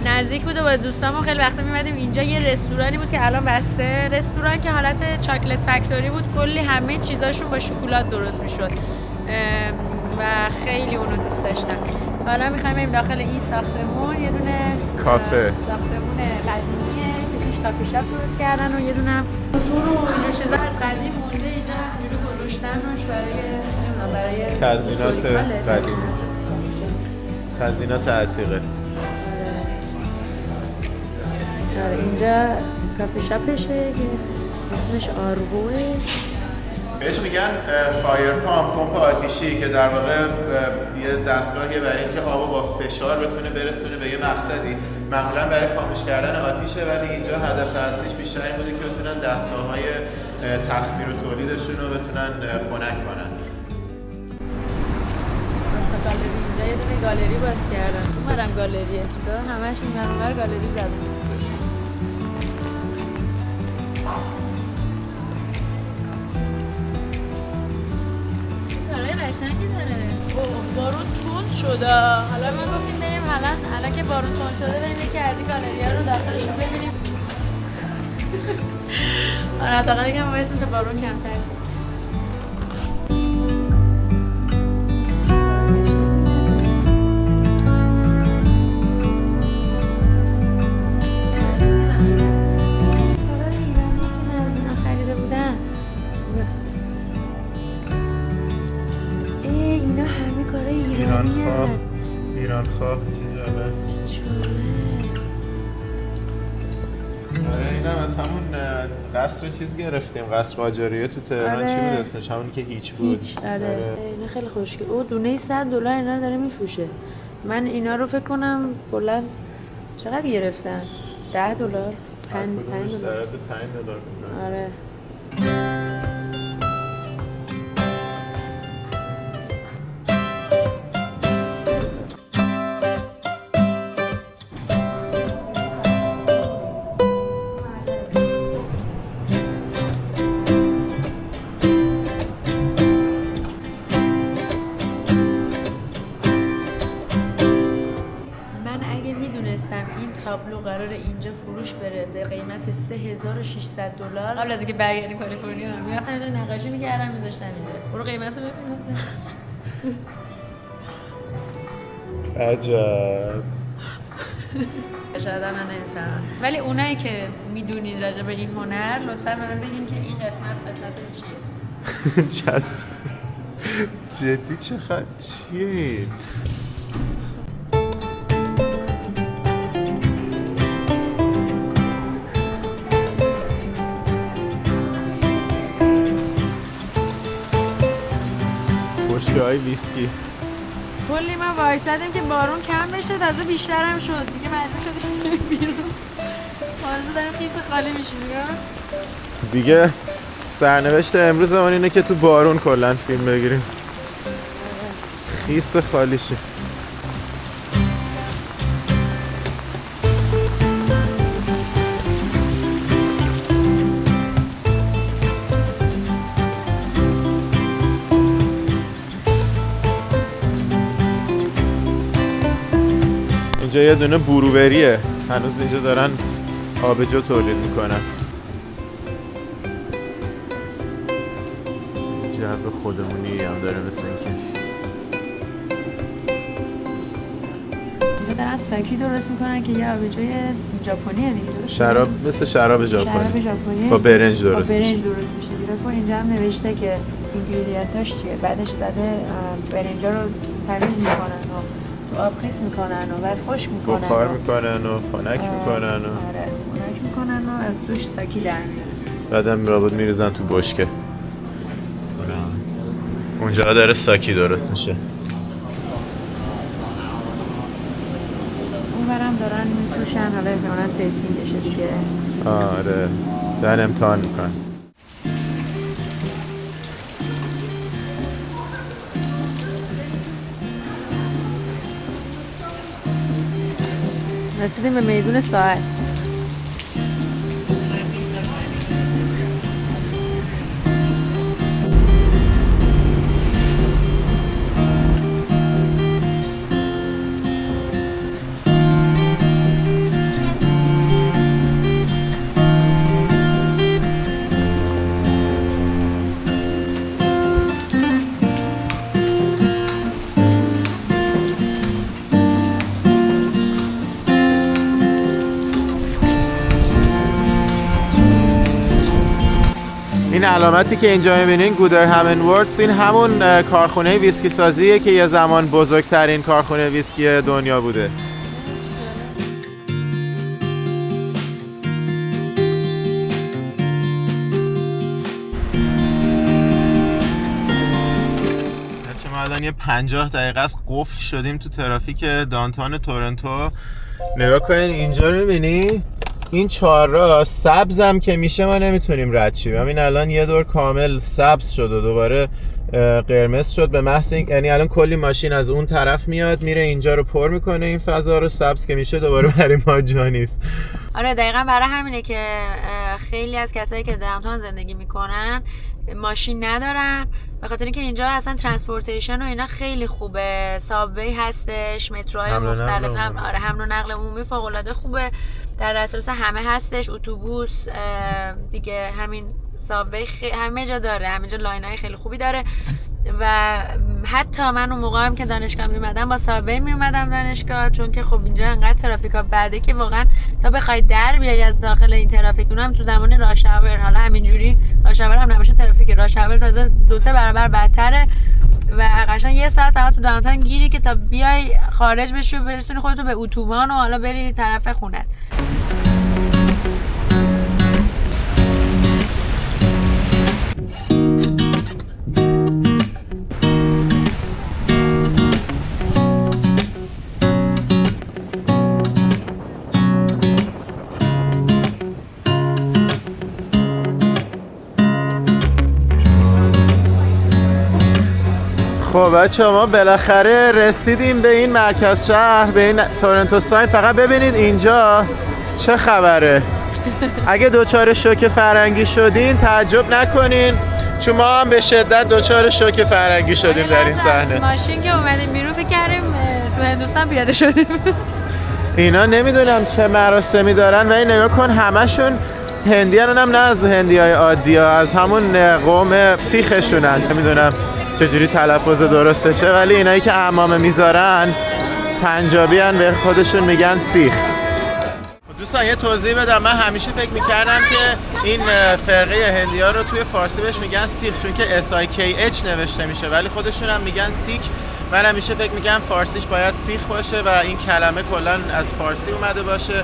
نزدیک بود و با دوستامون خیلی وقتا می‌اومدیم اینجا. یه رستورانی بود که الان بسته، رستوران که حالت چاکلت فکتوری بود، کلی همه چیزاشون با شکلات درست می‌شد و خیلی اونو دوست داشتم. حالا می‌خوایم بریم داخل این ساختمون. یه دونه کافه ساختمون قدیمیه که توش کافی شاپ درست کردن و یه دونه اینجور چیزا از قدیم مونده اینجا اینجوری گذاشتنش برای تزیینات قدیمی، تزیینات عتیقه. آره اینجا کافی شاپشه که اسمش آرگوه. بهش میگن فایر پمپ آتیشی که در واقع یه دستگاهیه برای اینکه آبو با فشار بتونه برسونه به یه مقصدی. معمولا برای خاموش کردن آتیشه، ولی اینجا هدف اصلیش بیشتر این بوده که بتونن دستگاه‌های تخمیر و تولیدشون رو بتونن خنک کنن. اینجا یه دونه گالری باز کردن. اونورم گالریه. همش این اونور گالری زدن. قشنگی داره. بارون تند شده. حالا ما گفتیم بریم الان که بارون تند شده بریم یکی از این گالری‌ها رو داخلش رو ببینیم. آره حداقل یکم وایسیم تا بارون کمتر شه. ایران خواه چه جالب. آره اینم از همون قصر چیز گرفتیم، قصر قاجاریه تو تهران. آره. چی بود اسمش؟ همونی که هیچ بود. آره اینا خیلی خوشگل. او دونه $100 اینا رو داره میفروشه. من اینا رو فکر کنم کلا چقدر گرفتن؟ $10 $5 آره. تابلو قرار اینجا فروش بره به قیمت $3600 قبل از اینکه برگردیم کالیفرنیا میرفتم یه دونه نقاشی می‌کردم می‌ذاشتم اینجا. برو قیمتو ببین. عجب. شاید من نمیفهمم، ولی اونایی که میدونید راجع به این هنر لطفا به من بگین که این قسمت چیه. جست جدی چیه؟ بشکه‌های ویسکی. کلی ما وایسادیم که بارون کم بشه، تازه بیشتر هم شد دیگه، مجبور شدیم بیرون. تازه داریم خیس خالی میشیم دیگه. سرنوشت امروزمون اینه که تو بارون کلا فیلم بگیریم. خیس خالی شیم. اینجا یه دونه بروبریه، هنوز اینجا دارن آبجو تولید میکنن. جو خودمونی هم داره مثل اینکه دارن ساکی درست میکنن که یه آبجوی ژاپنیه دیگه، درست؟ شراب مثل شراب ژاپنی. ژاپنی با برنج درست میشه. نگاه کن اینجا هم نوشته که اینگریدینتاش چیه، بعدش زده برنجا رو تمیز میکنن و تو آب خیس میکنن و بعد خشک میکنن، بخار میکنن و خنک میکنن و خنک میکنن و از توش ساکی در میارن. بعدم رابط میریزن تو بشکه. اونجا داره ساکی درست میشه. اونورم دارن میفروشن، حالا احتمالاً تستینگشه دیگه. آره دارن امتحان میکنن. رسیدیم به میدون ساعت. این علامتی که اینجا می‌بینین گودر همن وردز، این همون کارخونه ویسکی سازیه که یه زمان بزرگترین کارخونه ویسکی دنیا بوده. ما الان یه 50 دقیقه است قفل شدیم تو ترافیک دانتان تورنتو. نگاه کنین اینجا رو می‌بینی؟ این چهارراه سبزم که میشه ما نمیتونیم رد شیم. همین الان یه دور کامل سبز شد و دوباره قرمز شد به محض این، یعنی الان کلی ماشین از اون طرف میاد میره اینجا رو پر میکنه، این فضا رو سبز که میشه دوباره برای ما جا نیست. آره دقیقاً برای همینه که خیلی از کسایی که داونتاون زندگی میکنن ماشین ندارن، به خاطر اینکه اینجا اصلا ترانسپورتیشن و اینا خیلی خوبه. سابوی هستش، متروهای مختلف هم، آره حمل و نقل عمومی فوق العاده خوبه، در دسترس همه هستش، اتوبوس دیگه، همین سابوی همه جا داره، همه جا لاینای خیلی خوبی داره. و حتی من اون موقع هم که دانشگاه میومدم با سابوی میومدم دانشگاه، چون که خب اینجا انقدر ترافیکا بده که واقعا تا بخوای در بیای از داخل این ترافیک، اونم تو زمان راشاور، حالا همینجوری راشاور هم نباشه ترافیک، راشاور تازه 2-3 برابر بدتره و قشنگ یه ساعت فقط تو دانتان گیری که تا بیای خارج بشی و برسونی خودتو به اتوبان و حالا بری طرف خونت. خب بچه ما بالاخره رسیدیم به این مرکز شهر، به این تورنتو ساین. فقط ببینید اینجا چه خبره. اگه دوچار شوک فرنگی شدین تعجب نکنین، چون ما هم به شدت دوچار شوک فرنگی شدیم در این صحنه. ماشین که اومدیم بیرون فکر کردیم تو هندوستان پیاده شدیم. اینا نمیدونم چه مراسمی دارن و این نگاه کن همشون هندیان، هم نه از هندیای عادی ها، از همون قوم سیخشونن. نمیدونم چجوری تلفظ درستشه، ولی اینایی که عمامه میذارن پنجابی هن به خودشون میگن سیخ. دوستان یه توضیح بدم، من همیشه فکر میکردم که این فرقه هندی‌ها رو توی فارسی بهش میگن سیخ چون که SIKH نوشته میشه، ولی خودشون هم میگن سیک. من همیشه فکر میکنم فارسیش باید سیخ باشه و این کلمه کلا از فارسی اومده باشه.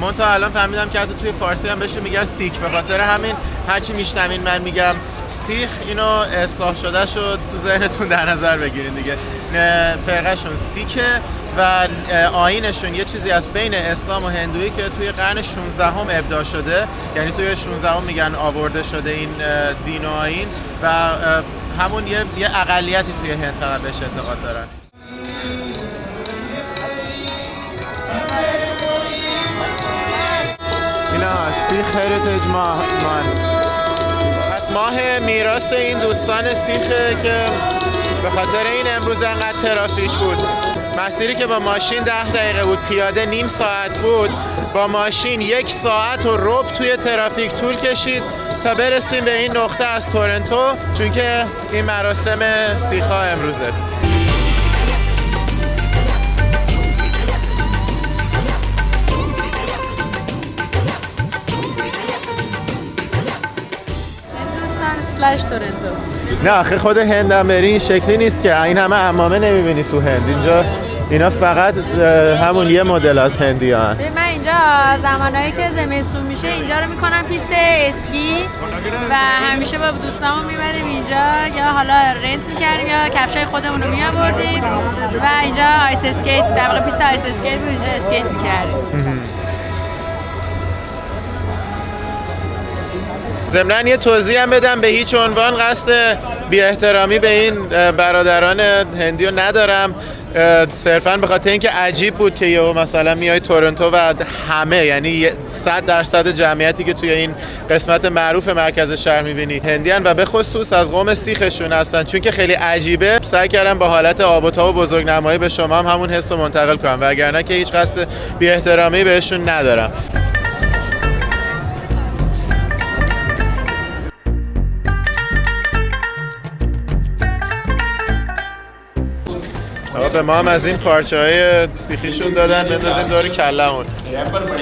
منتها الان فهمیدم که حتی توی فارسی هم بهشون میگن سیک، به خاطر همین هرچی میشنوین من میگم سیخ، اینو اصلاح شده شو تو ذهنتون در نظر بگیرین دیگه. فرقهشون سیکه و آیینشون یه چیزی از بین اسلام و هندویی که توی قرن 16 هم ابداع شده، یعنی توی 16 هم میگن آورده شده این دین و آیین و همون یه اقلیتی توی هند فقط بهش اعتقاد دارن. اینا سیخ هریتیج مانت. پس ماه میراث این دوستان سیخه که به خاطر این امروز انقدر ترافیک بود. مسیری که با ماشین 10 دقیقه بود، پیاده نیم ساعت بود، با ماشین 1 ساعت و ربع توی ترافیک طول کشید تا برسیم به این نقطه از تورنتو، چون که این مراسم سیخا امروزه. تورنتو. نه آخه خود هند هم بری این شکلی نیست که این همه عمامه نمیبینی تو هند. اینجا اینا فقط همون یه مدل از هندی هن. من اینجا زمانهایی که زمستون میشه اینجا رو میکنم پیست اسکی و همیشه با دوستامون میبریم اینجا، یا حالا رنت میکردیم یا کفشای خودمون رو میآوردیم و اینجا آیس اسکیت، در واقع پیست آیس اسکیت بود، اینجا اسکیت میکردیم. ضمناً یه توضیح هم بدم، به هیچ عنوان قصد بی احترامی به این برادران هندی رو ندارم، صرفاً به خاطر اینکه عجیب بود که یهو مثلا میای تورنتو و همه، یعنی 100% جمعیتی که توی این قسمت معروف مرکز شهر میبینی هندیان و به خصوص از قوم سیخشون هستن. چون که خیلی عجیبه سعی کردم با حالت آب و تاب و بزرگنمایی به شما هم همون حس رو منتقل کنم، وگرنه که هیچ قصد بی احترامی بهشون ندارم. به ما هم از این پارچه های سیخیشون دادن بندازیم دور کلمون.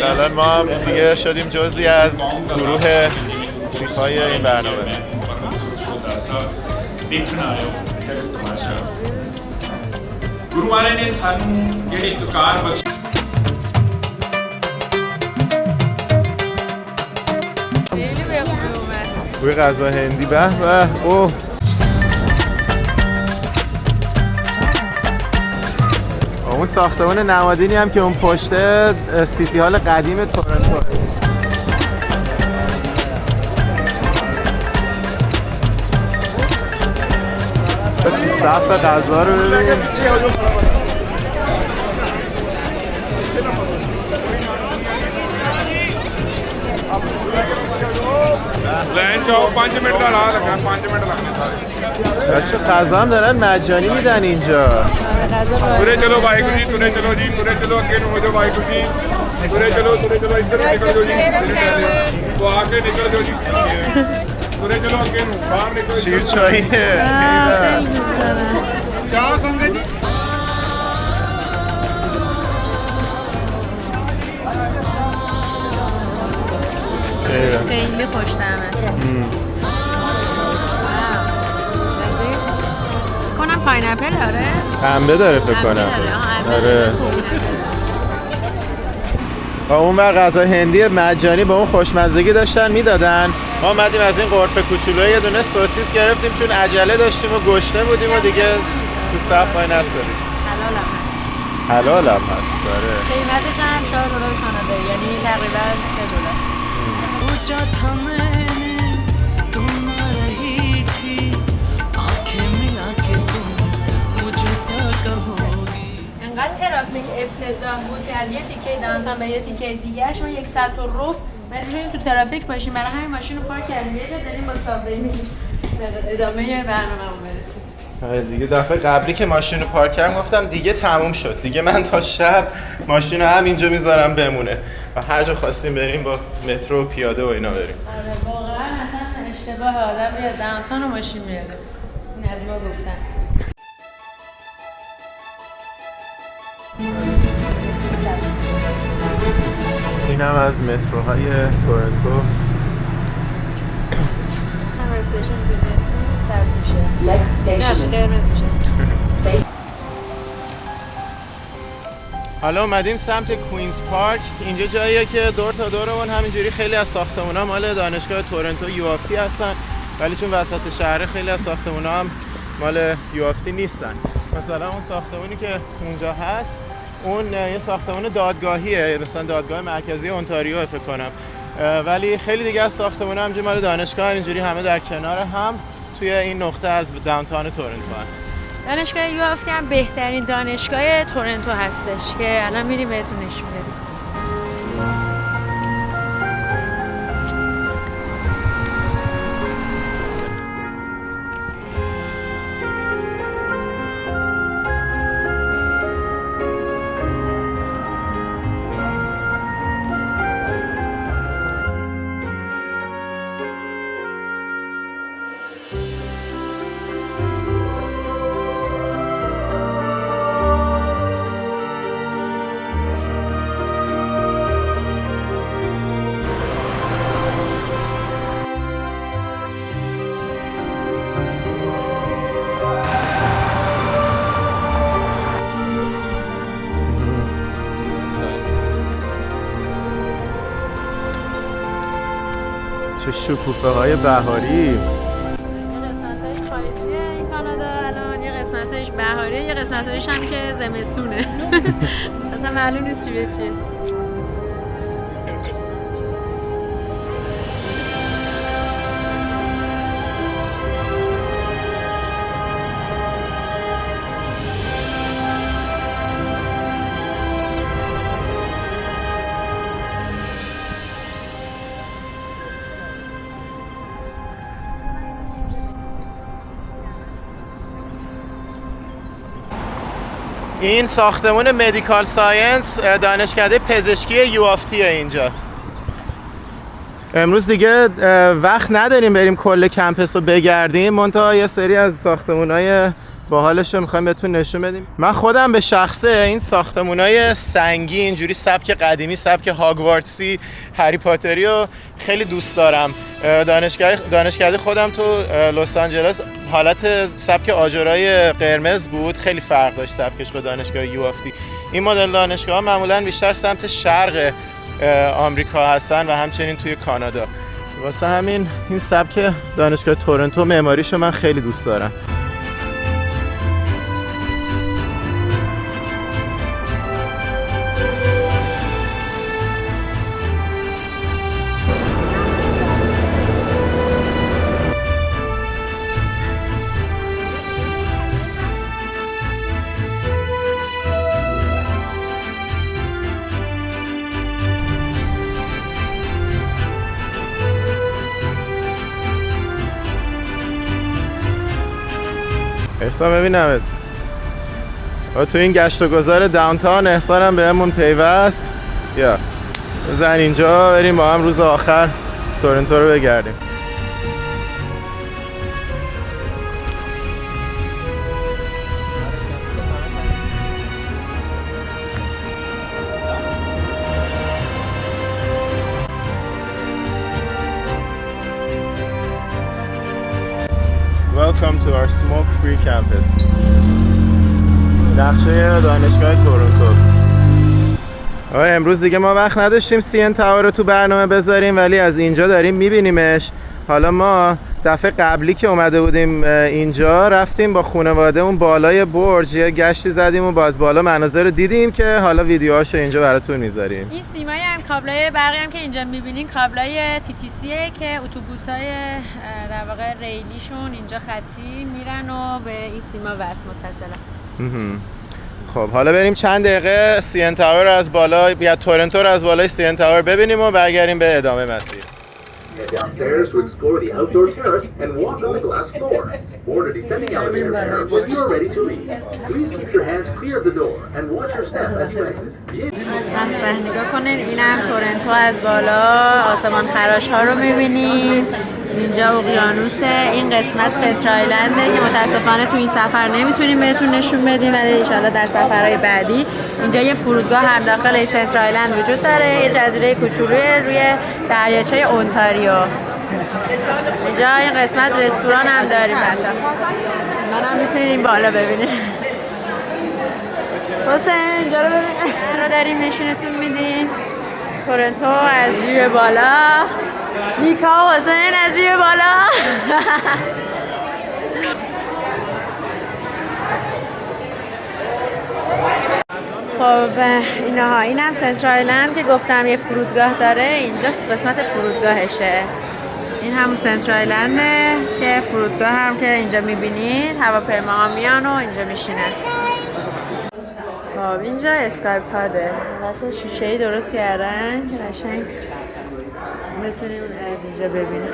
الان ما هم دیگه شدیم جزئی از گروه سیخ‌های این برنامه. خیلی به خوبی اومد. بوی غذا هندی به به. اوه اون ساختمان نمادینی هم که اون پشته سیتی هال قدیم تورنتو. صف غذا رو ببین. بچه غذا هم دارن مجانی میدن اینجا. توره چلو بھائی کو جی توره چلو جی توره چلو اگے نو جو بھائی کو جی توره چلو اس طرف نکل جو جی تو آگے نکل جو جی توره چلو اگے نو باہر نکل شیر چاییه. کیا سمجھے جی خیلی خوش‌طعمه. کنم پاینپل داره؟ انبه داره فکر کنم. آره. با اون بر غذا هندی مجانی با اون خوشمزگی داشتن میدادن. ما اومدیم از این غرفه کوچولو یه دونه سوسیس گرفتیم چون عجله داشتیم و گشنه بودیم و دیگه تو صف وای نستادیم. حلالم هست. حلالم هست. آره. قیمتش هم $4 کانادایی، یعنی تقریبا $3. انقدر ترافیک افتضاح بود که از یه تیکه دانتان به یه تیکه دیگرش ما 1 ساعت و ربع مجبوریم تو ترافیک باشیم. برای همین ماشین رو پارک کردیم، یه جا داریم با سابوی میریم ادامه برنامه‌مون برسیم. دیگه دفعه قبلی که ماشین رو پارک کردم گفتم دیگه تموم شد، دیگه من تا شب ماشین رو همینجا میذارم بمونه و هر جا خواستیم بریم با مترو و پیاده و اینا بریم. آره واقعا اصلا اشتباه آدم بیاد دانتان و ماشین میاره. این از ما گفتن. اینم از متروهای تورنتو. استیشن بیزنسی سبز میشه، قرمز میشه. حالا اومدیم سمت کوینز پارک. اینجا جاییه که دور تا دورمون همینجوری خیلی از ساختمونا مال دانشگاه تورنتو UofT هستن، ولی چون وسط شهر خیلی از ساختمونا هم مال UofT نیستن. مثلا اون ساختمونی که اونجا هست اون یه ساختمون دادگاهیه، مثلا دادگاه مرکزی اونتاریو فکر کنم، ولی خیلی دیگه از ساختمونا همینجوری مال دانشگاه، اینجوری همه در کنار هم توی این نقطه از داونتاون تورنتو هست. دانشگاه UofT هم بهترین دانشگاه تورنتو هستش که الان میریم بهتون نشون بدیم. چه شکوفه های بهاری. یه قسمت‌های پاییزیه این کانادا الان، یه قسمت‌هایش بهاریه، یه قسمت‌هایش هم که زمستونه. اصلا معلوم نیست چی به چیه. این ساختمون مدیکال ساینس دانشکده پزشکی UofT اینجا. امروز دیگه وقت نداریم بریم کل کمپس رو بگردیم، منتها یه سری از ساختمونای باحالش رو میخوایم بهتون نشون بدیم. من خودم به شخصه این ساختمونای سنگی اینجوری سبک قدیمی، سبک هاگوارتسی، هری پاتری رو خیلی دوست دارم. دانشکده خودم تو لس آنجلس حالت سبک آجرای قرمز بود، خیلی فرق داشت سبکش با دانشگاه UofT. این مدل دانشگاه ها معمولا بیشتر سمت شرق آمریکا هستن و همچنین توی کانادا. واسه همین این سبک دانشگاه تورنتو معماریشو من خیلی دوست دارم. احسان ببینم تو این گشت و گذار داونتاون احسانم بهمون پیوست. یا بزن اینجا بریم با هم روز آخر تورنتو رو بگردیم. Welcome to our smoke-free campus. نقشه دانشگاه تورنتو. امروز دیگه ما وقت نداشتیم CN تاور رو تو برنامه بذاریم، ولی از اینجا داریم میبینیمش. حالا ما دفعه قبلی که اومده بودیم اینجا رفتیم با خانواده اون بالای برج یه گشتی زدیم و باز بالا مناظر رو دیدیم که حالا ویدیوهاشو اینجا براتون میذاریم. این سیمای هم کابلای برقی هم که اینجا میبینین کابلای TTCه که اتوبوسای در واقع ریلیشون اینجا خطی میرن و به این سیما وصل متصلن. خب حالا بریم چند دقیقه CN تاور از بالا یا تورنتو رو از بالای CN تاور ببینیم و برگردیم به ادامه مسیر. Head downstairs to explore the outdoor terrace and walk on the glass floor. Board a descending elevator there when you are ready to leave. Please keep your hands clear of the door and watch your step as you exit. نگاه کنین، اینم تورنتو از بالا، آسمان خراش ها رو میبینیم اینجا اقیانوسه. این قسمت سنترایلنده که متاسفانه تو این سفر نمیتونیم بهتون نشون بدیم، ولی انشالله در سفرهای بعدی. اینجا یه فرودگاه هم داخل این سنترایلند وجود داره، یه جزیره کوچولوی روی دریاچه اونتاریو. اینجا این قسمت رستوران هم داریم، حتی منم میتونید این بالا ببینید. حسین اینجا رو ببینید، رو داریم نشونتون میدیم. تورنتو از ویو بالا، نیکا و حسین از ویو بالا. خب این هم سنترایلند که گفتم یه فرودگاه داره، اینجا قسمت فرودگاهشه. این همون سنترایلنده که فرودگاه هم که اینجا میبینید هواپیماها میان و اینجا میشینن. خب اینجا اسکایپ پاده، حالت شیشه‌ای درست کردن که قشنگ میتونیم از اینجا ببینیم.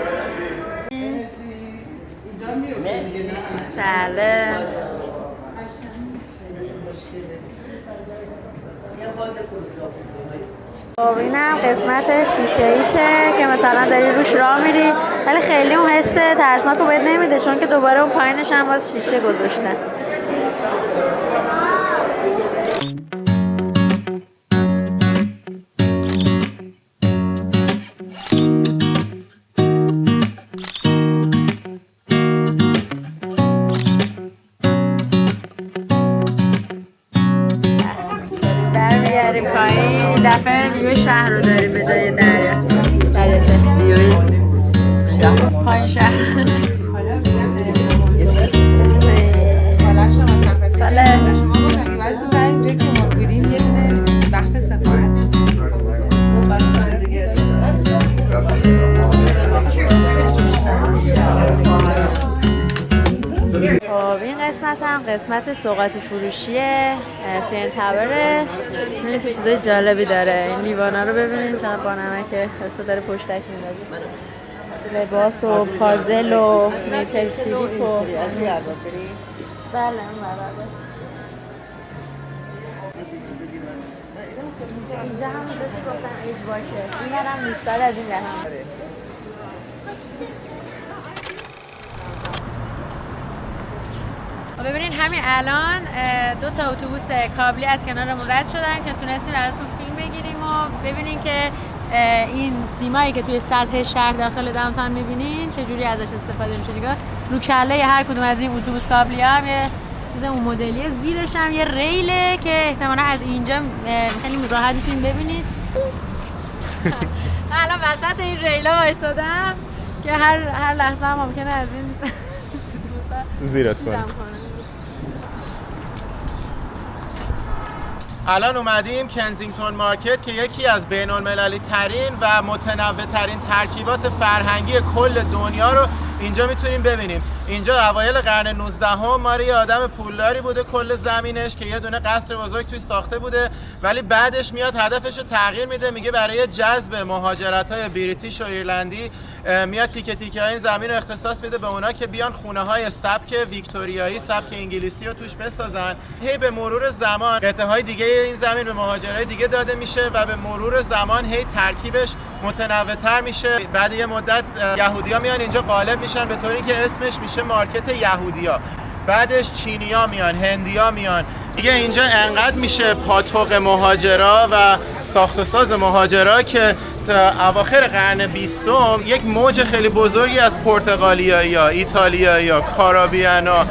بله خب اینم قسمت شیشه ایشه که مثلا داری روش راه میری، ولی خیلی اون حس ترسناک رو بهت نمیده چون که دوباره اون پایینش هم باز شیشه گذاشتن. دفعه ویو شهر رو داریم به جای دریاچه. ویوی پایین شهر. خب این قسمت هم قسمت سوغاتی فروشیه، سین تاوره. این چیزای جالبی داره. این لیوانا رو ببینید چقدر با نمکه، حسا داره پشتک میندازه. لباس و پازل و میپل سیریک و بله اون برابر. اینجا هم دوستی گفتم ایز باشه، این هم نیستاد از این هم. ببینید همین الان 2 تا اتوبوس کابلی از کنارمون رد شدن که تونستیم براتون فیلم بگیریم و ببینین که این سیمایی که توی سطح شهر داخل داونتاون میبینین چجوری ازش استفاده میشه. نگاه رو کله هر کدوم از این اتوبوس کابلی هم یه چیز اون مدلیه، زیرش هم یه ریله که احتمالا از اینجا خیلی راحت میتونین ببینید. من الان وسط این ریلا وایسادم که هر لحظه هم ممکنه از این زیرت کنه. الان اومدیم کنزینگتون مارکت که یکی از بین‌المللی ترین و متنوع ترین ترکیبات فرهنگی کل دنیا رو اینجا میتونیم ببینیم. اینجا اوایل قرن 19 ماری یه آدم پولداری بوده کل زمینش که یه دونه قصر بزرگ توی ساخته بوده، ولی بعدش میاد هدفش رو تغییر میده، میگه برای جذب مهاجرت‌های بریتیش و ایرلندی میاد تیکه تیکه این زمین رو اختصاص میده به اونا که بیان خونه‌های سبک ویکتوریایی، سبک انگلیسی رو توش بسازن. هی به مرور زمان قطعه‌های دیگه این زمین به مهاجرای دیگه داده میشه و به مرور زمان هی ترکیبش متنوع‌تر میشه. بعد یه مدت یهودی‌ها میان اینجا غالب میشن به طوری که اسمش میشه مارکت یهودیا. بعدش چینی‌ها میان، هندی‌ها میان. دیگه اینجا انقدر میشه پاتوق مهاجرا و ساخت و ساز مهاجرا که تا اواخر قرن 20 یک موج خیلی بزرگی از پرتغالیایی‌ها، ایتالیایی‌ها، کارابیانا،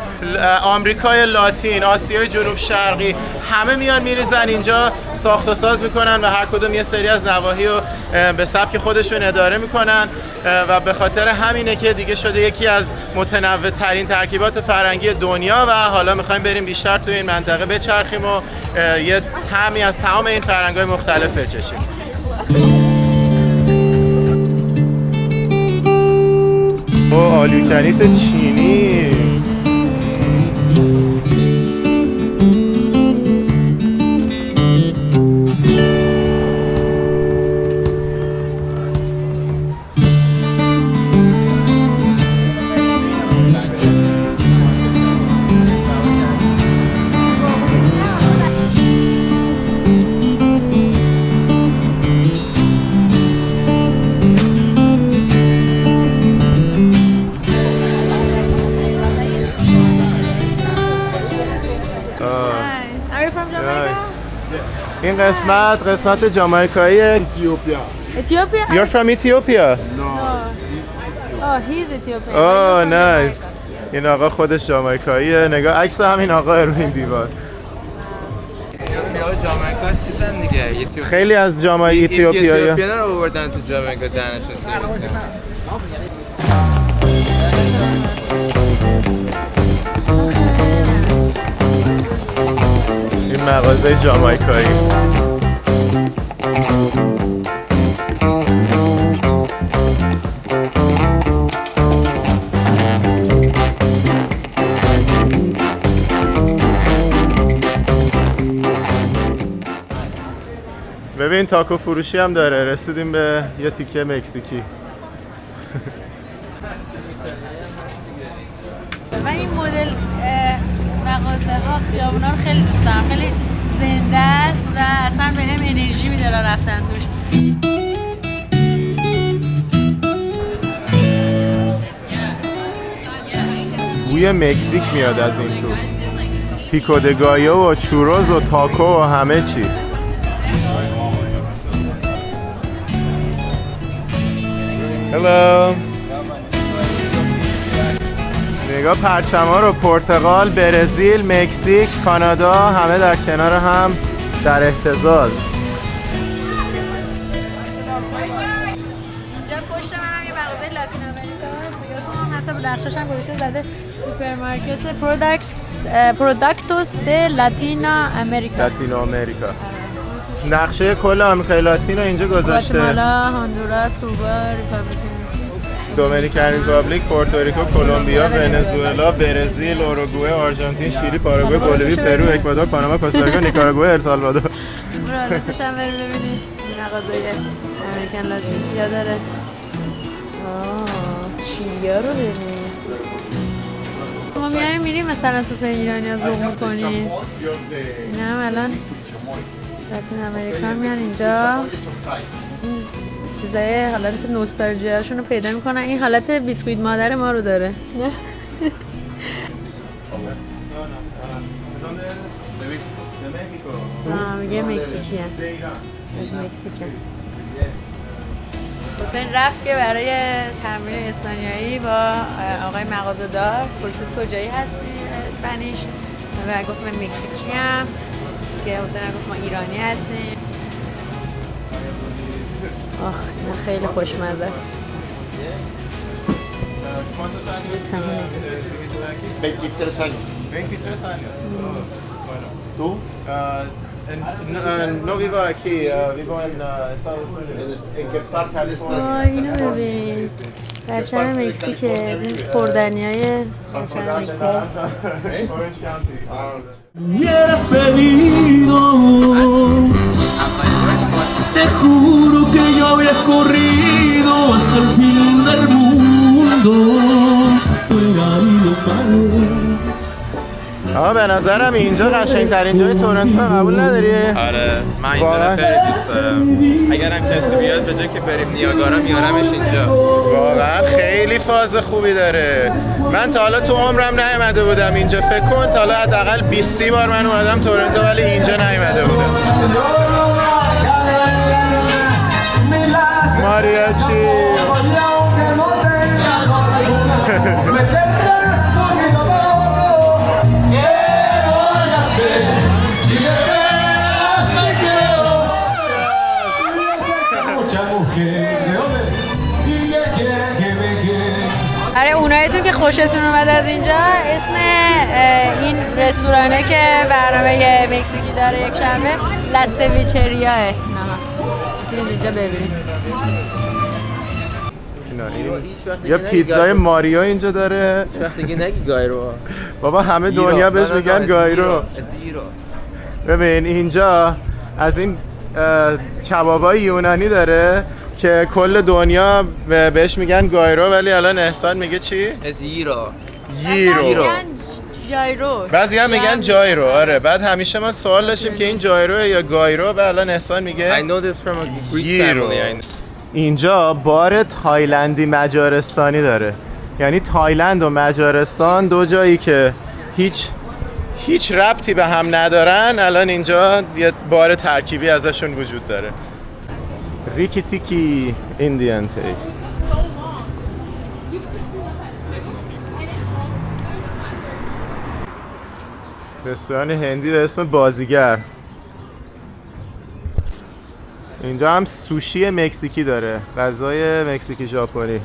آمریکای لاتین، آسیای جنوب شرقی همه میان میریزن اینجا ساخت و ساز میکنن و هر کدوم یه سری از نواحی رو به سبک خودشون اداره میکنن و به خاطر همینه که دیگه شده یکی از متنوع ترین ترکیبات فرهنگی دنیا و حالا میخوایم بریم بیشتر توی این منطقه بچرخیم و یه طعمی از تمام این فرهنگ‌های مختلف بچشیم. آلوکنیت چینی این قسمت جامائیکایی. Ethiopia. Ethiopia? You're from Ethiopia? Oh, he's Ethiopian. Oh, nice. این آقا خودش جامائیکاییه. نگاه عکس همین آقا رو این دیوار. جامائیکا چیزن دیگه. خیلی از جامعه اتیوپیایی اتیوپیایی‌ها رو آوردن تو جامائیکا دانشجو. این مغازه جامائیکایی. ببین تاکو فروشی هم داره. رسیدیم به یه تیکه مکزیکی. من این مدل مغازه ها خیابونا رو خیلی دوست دارم. خیلی زنده است و اصلا به هم انرژی میده رفتن توش. بوی مکزیک میاد از این تو. پیکو د گایو و چوروز و تاکو و همه چی. هلو. نگاه پرچم‌ها رو پرتغال، برزیل، مکزیک، کانادا همه در کنار هم در اهتزاز. اینجا پشت من هم یه مغازه لاتین امریکا. حتی به نقشش هم گذاشته زده سوپرمارکت پروداکتوس د لاتینا امریکا. لاتینو امریکا. نقشه کل آمریکای لاتین رو اینجا گذاشته. گواتمالا، هندوراس، کوبا، دومینیکن ریپابلیک، پورتوریکو، کلمبیا، ونزوئلا، برزیل، اوروگوئه، آرژانتین، شیلی، پاراگوئه، بولیوی، پرو، اکوادور، پاناما، کوستاریکا، نیکاراگوئه، السالوادور. برو میشم بریم ببینید مغازه امریکن لاتین چیا داره. چیا رو ببینید. ما میریم مثلا سوپر ایرانی ها ذوق میکنیم. این هم الان لاتین امریکا میان اینجا چیزای حالت نوستالژی هاشون رو پیدا میکنن. این حالت بیسکویت مادر ما رو داره. میگه مکزیکی هم از مکزیک. حسین رفت که برای تمرین اسپانیایی با آقای مغازه دار پرسید کجایی هستی اسپانیش و گفت من مکزیکی هم که حسین هم گفت ما ایرانی هستیم. آخ این خیلی خوشمزه است. 23 años. 23 años. Bueno, ¿tú? No vivo aquí, vivo en Estados Unidos. ¿En qué parte de Estados Unidos? اینو ببین بچه های مکزیکه از این خوردنی های بچه های مکزیک. Hubieras pedido, te juro que yo habría corrido hasta el fin del mundo. Fuera ido آه به نظرم اینجا قشنگ‌ترین جای تورنتو قبول نداری؟ آره من این جا خیلی دوست دارم. اگرم کسی بیاد به جای که بریم نیاگارا میارمش اینجا. واقعا خیلی فاز خوبی داره. من تا حالا تو عمرم نیومده بودم اینجا. فکر کن تا حالا حداقل 20 بار من اومدم تورنتو ولی اینجا نیومده بودم. ماریاچی برای اونایتون که خوشتون اومد از اینجا اسم این رستورانه که برنامه مکزیکی داره یک شنبه لاسویچریاه. نه میتونید اینجا ببینید. یه پیتزای ماریو اینجا داره. وقتی دیگه نگی گایرو بابا همه دنیا بهش میگن گایرو. ببین اینجا از این کبابای یونانی داره که کل دنیا بهش میگن گایرو ولی الان احسان میگه چی؟ ازیرو. جایرو. بعضی هم میگن جایرو. آره بعد همیشه ما سوال داشتیم که این جایرو یا گایرو و الان احسان میگه I know this from a Greek family. اینجا بار تایلندی مجارستانی داره. یعنی تایلند و مجارستان دو جایی که هیچ هیچ ربطی به هم ندارن، الان اینجا یه بار ترکیبی ازشون وجود داره. ریکی تیکی ایندیان تیست. رستوران هندی به اسم بازیگر. اینجا هم سوشی مکزیکی داره، غذای مکزیکی ژاپنی.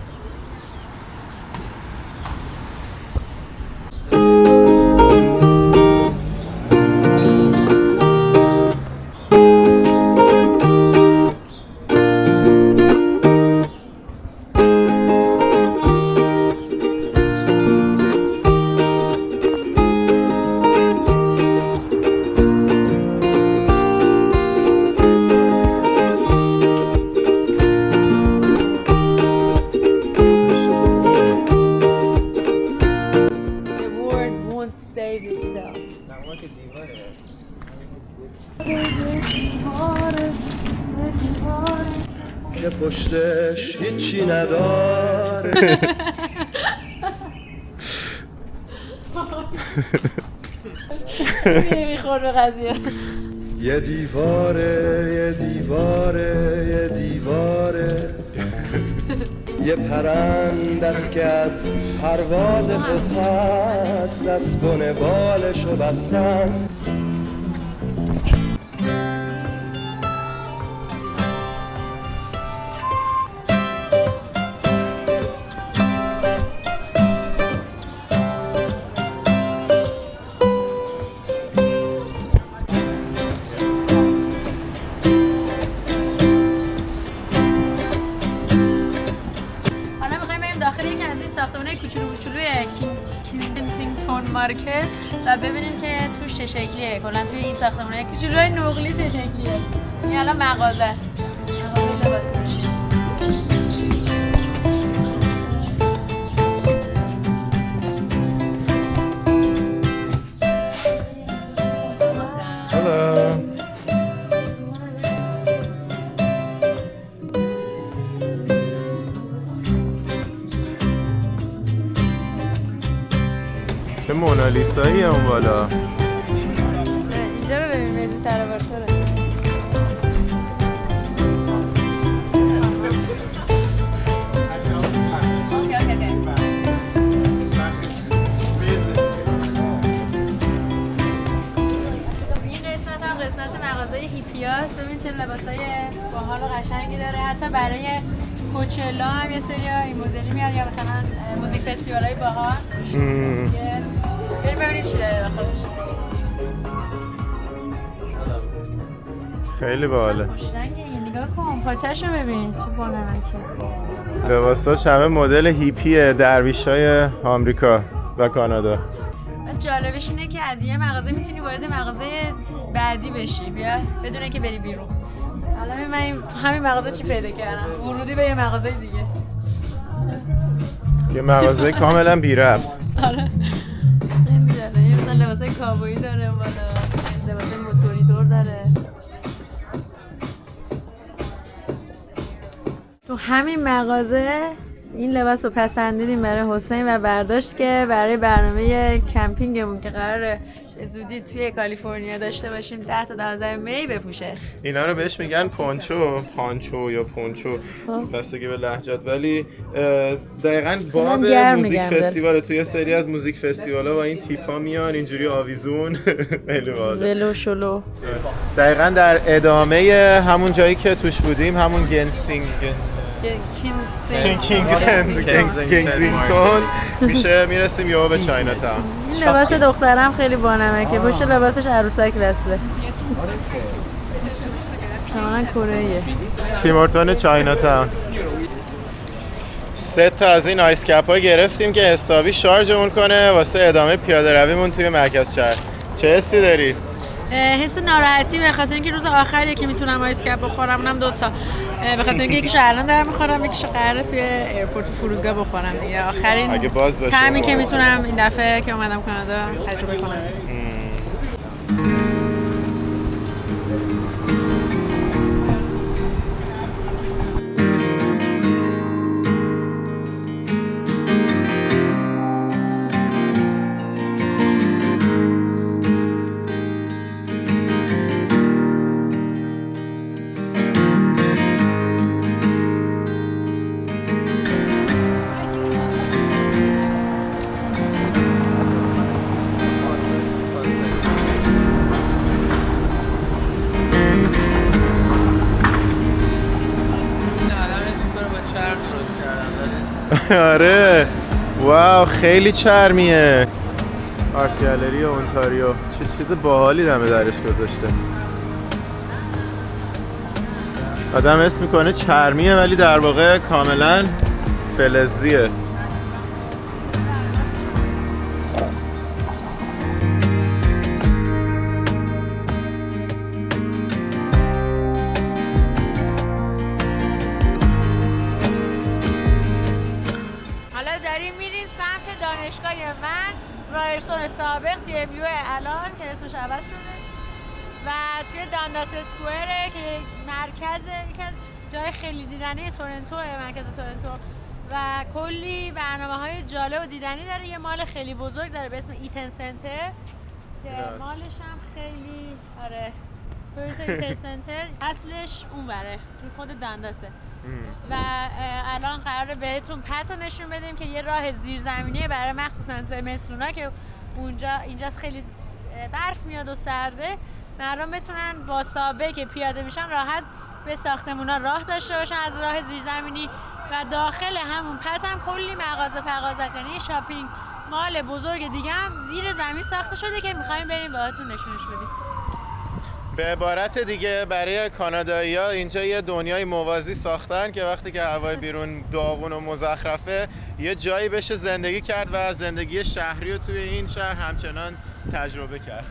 که پشتش هیچی نداره. میخور به قضیه. یه دیواره یه دیواره یه دیواره، یه پرند است که از پرواز خود هست، از بن بالشو بستن. کینگزینگتون مارکت و ببینیم که توش چه شکلیه. کلا توی این ساختمونه کوچولوی نقلی چه شکلیه. این الان مغازه است. مغازه لباس فروشی. چه مونالیسایی اون بالا. اینجا رو ببین، ملی ترابارتوره. این قسمت هم قسمت مغازه هیپیاست. ببین چه لباسای باحال و قشنگی داره. حتی برای کوچلا هم یه سری این مدلی میاد، یا مثلا موزیک فستیوالای باحال. بریم ببینیم چی داره داخلش. خیلی باحاله. خوشرنگه. نگاه کن پاچه‌شو ببین چه بانمکه. لباساش همه مدل هیپی درویشای آمریکا و کانادا. جالبش اینه که از یه مغازه میتونی وارد مغازه بعدی بشی، بیا بدون اینکه بری بیرون. الان من همین مغازه چی پیدا کردم؟ ورودی به یه مغازه دیگه. یه مغازه کاملا بی ربط. آره. این مثلا لباسای کاوبویی داره بالا، لباسای موتوری دور داره. تو همین مغازه این لباس رو پسندیدیم برای حسین و برداشت که برای برنامه کمپینگمون که قراره زودی توی کالیفرنیا داشته باشیم 10 تا 12 می بپوشه. اینا رو بهش میگن پانچو یا پونچو بستگی به لهجات، ولی دقیقاً باب موزیک فستیوال توی سری از موزیک فستیوالا با این تیپا میان اینجوری آویزون. خیلی باحال. ولو شلو. دقیقاً در ادامه همون جایی که توش بودیم، همون کینگزینگتون میشه میرسیم یا به چاینا تاون. این لباس دخترم خیلی بانمکه، پشت لباسش عروسک وصله. تماما کره‌ایه. تیم هورتون چاینا تاون. 3 تا از این آیس کپ ها گرفتیم که حسابی شارژمون کنه واسه ادامه پیاده رویمون توی مرکز شهر. چه حسی داری؟ حس ناراحتی به خاطر اینکه روز آخریه که میتونم آیس کپ بخورم، اونم 2 تا. به خاطر اینکه یکیشو الان دارم میخورم، یکیشو قراره توی ایرپورت و فرودگاه بخورم دیگه. آخرین اگه باز باشه طعمی که میتونم این دفعه که اومدم کانادا تجربه کنم. آره واو خیلی چرمیه. آرت گالری اونتاریو چه چیز باحالی دم درش گذاشته. آدم اسم میکنه چرمیه ولی در واقع کاملا فلزیه. حالا داریم میریم سمت دانشگاه من، رایرسون سابق توی ویو الان که اسمش عوض شده و توی دانداس اسکوئره که مرکز یکی از جای خیلی دیدنی تورنتو، مرکز تورنتو و کلی برنامه‌های جالب و دیدنی داره. یه مال خیلی بزرگ داره به اسم ایتن سنتر که مالش هم خیلی آره ایتن سنتر اصلش اون بره توی خود دانداسه و الان قراره بهتون پتو نشون بدیم که یه راه زیرزمینی برای مخصوصا زمستونا که اینجاست خیلی برف میاد و سرده، مردم بتونن با سابه که پیاده میشن راحت به ساختمونا راه داشته باشن از راه زیرزمینی و داخل همون پس هم کلی مغازه پغازت، یعنی شاپینگ مال بزرگ دیگه هم زیر زمین ساخته شده که میخوایم بریم باهاتون نشونش بدیم. به عبارت دیگه برای کانادایی‌ها اینجا یه دنیای موازی ساختن که وقتی که هوای بیرون داغون و مزخرفه یه جایی بشه زندگی کرد و زندگی شهری رو توی این شهر همچنان تجربه کرد.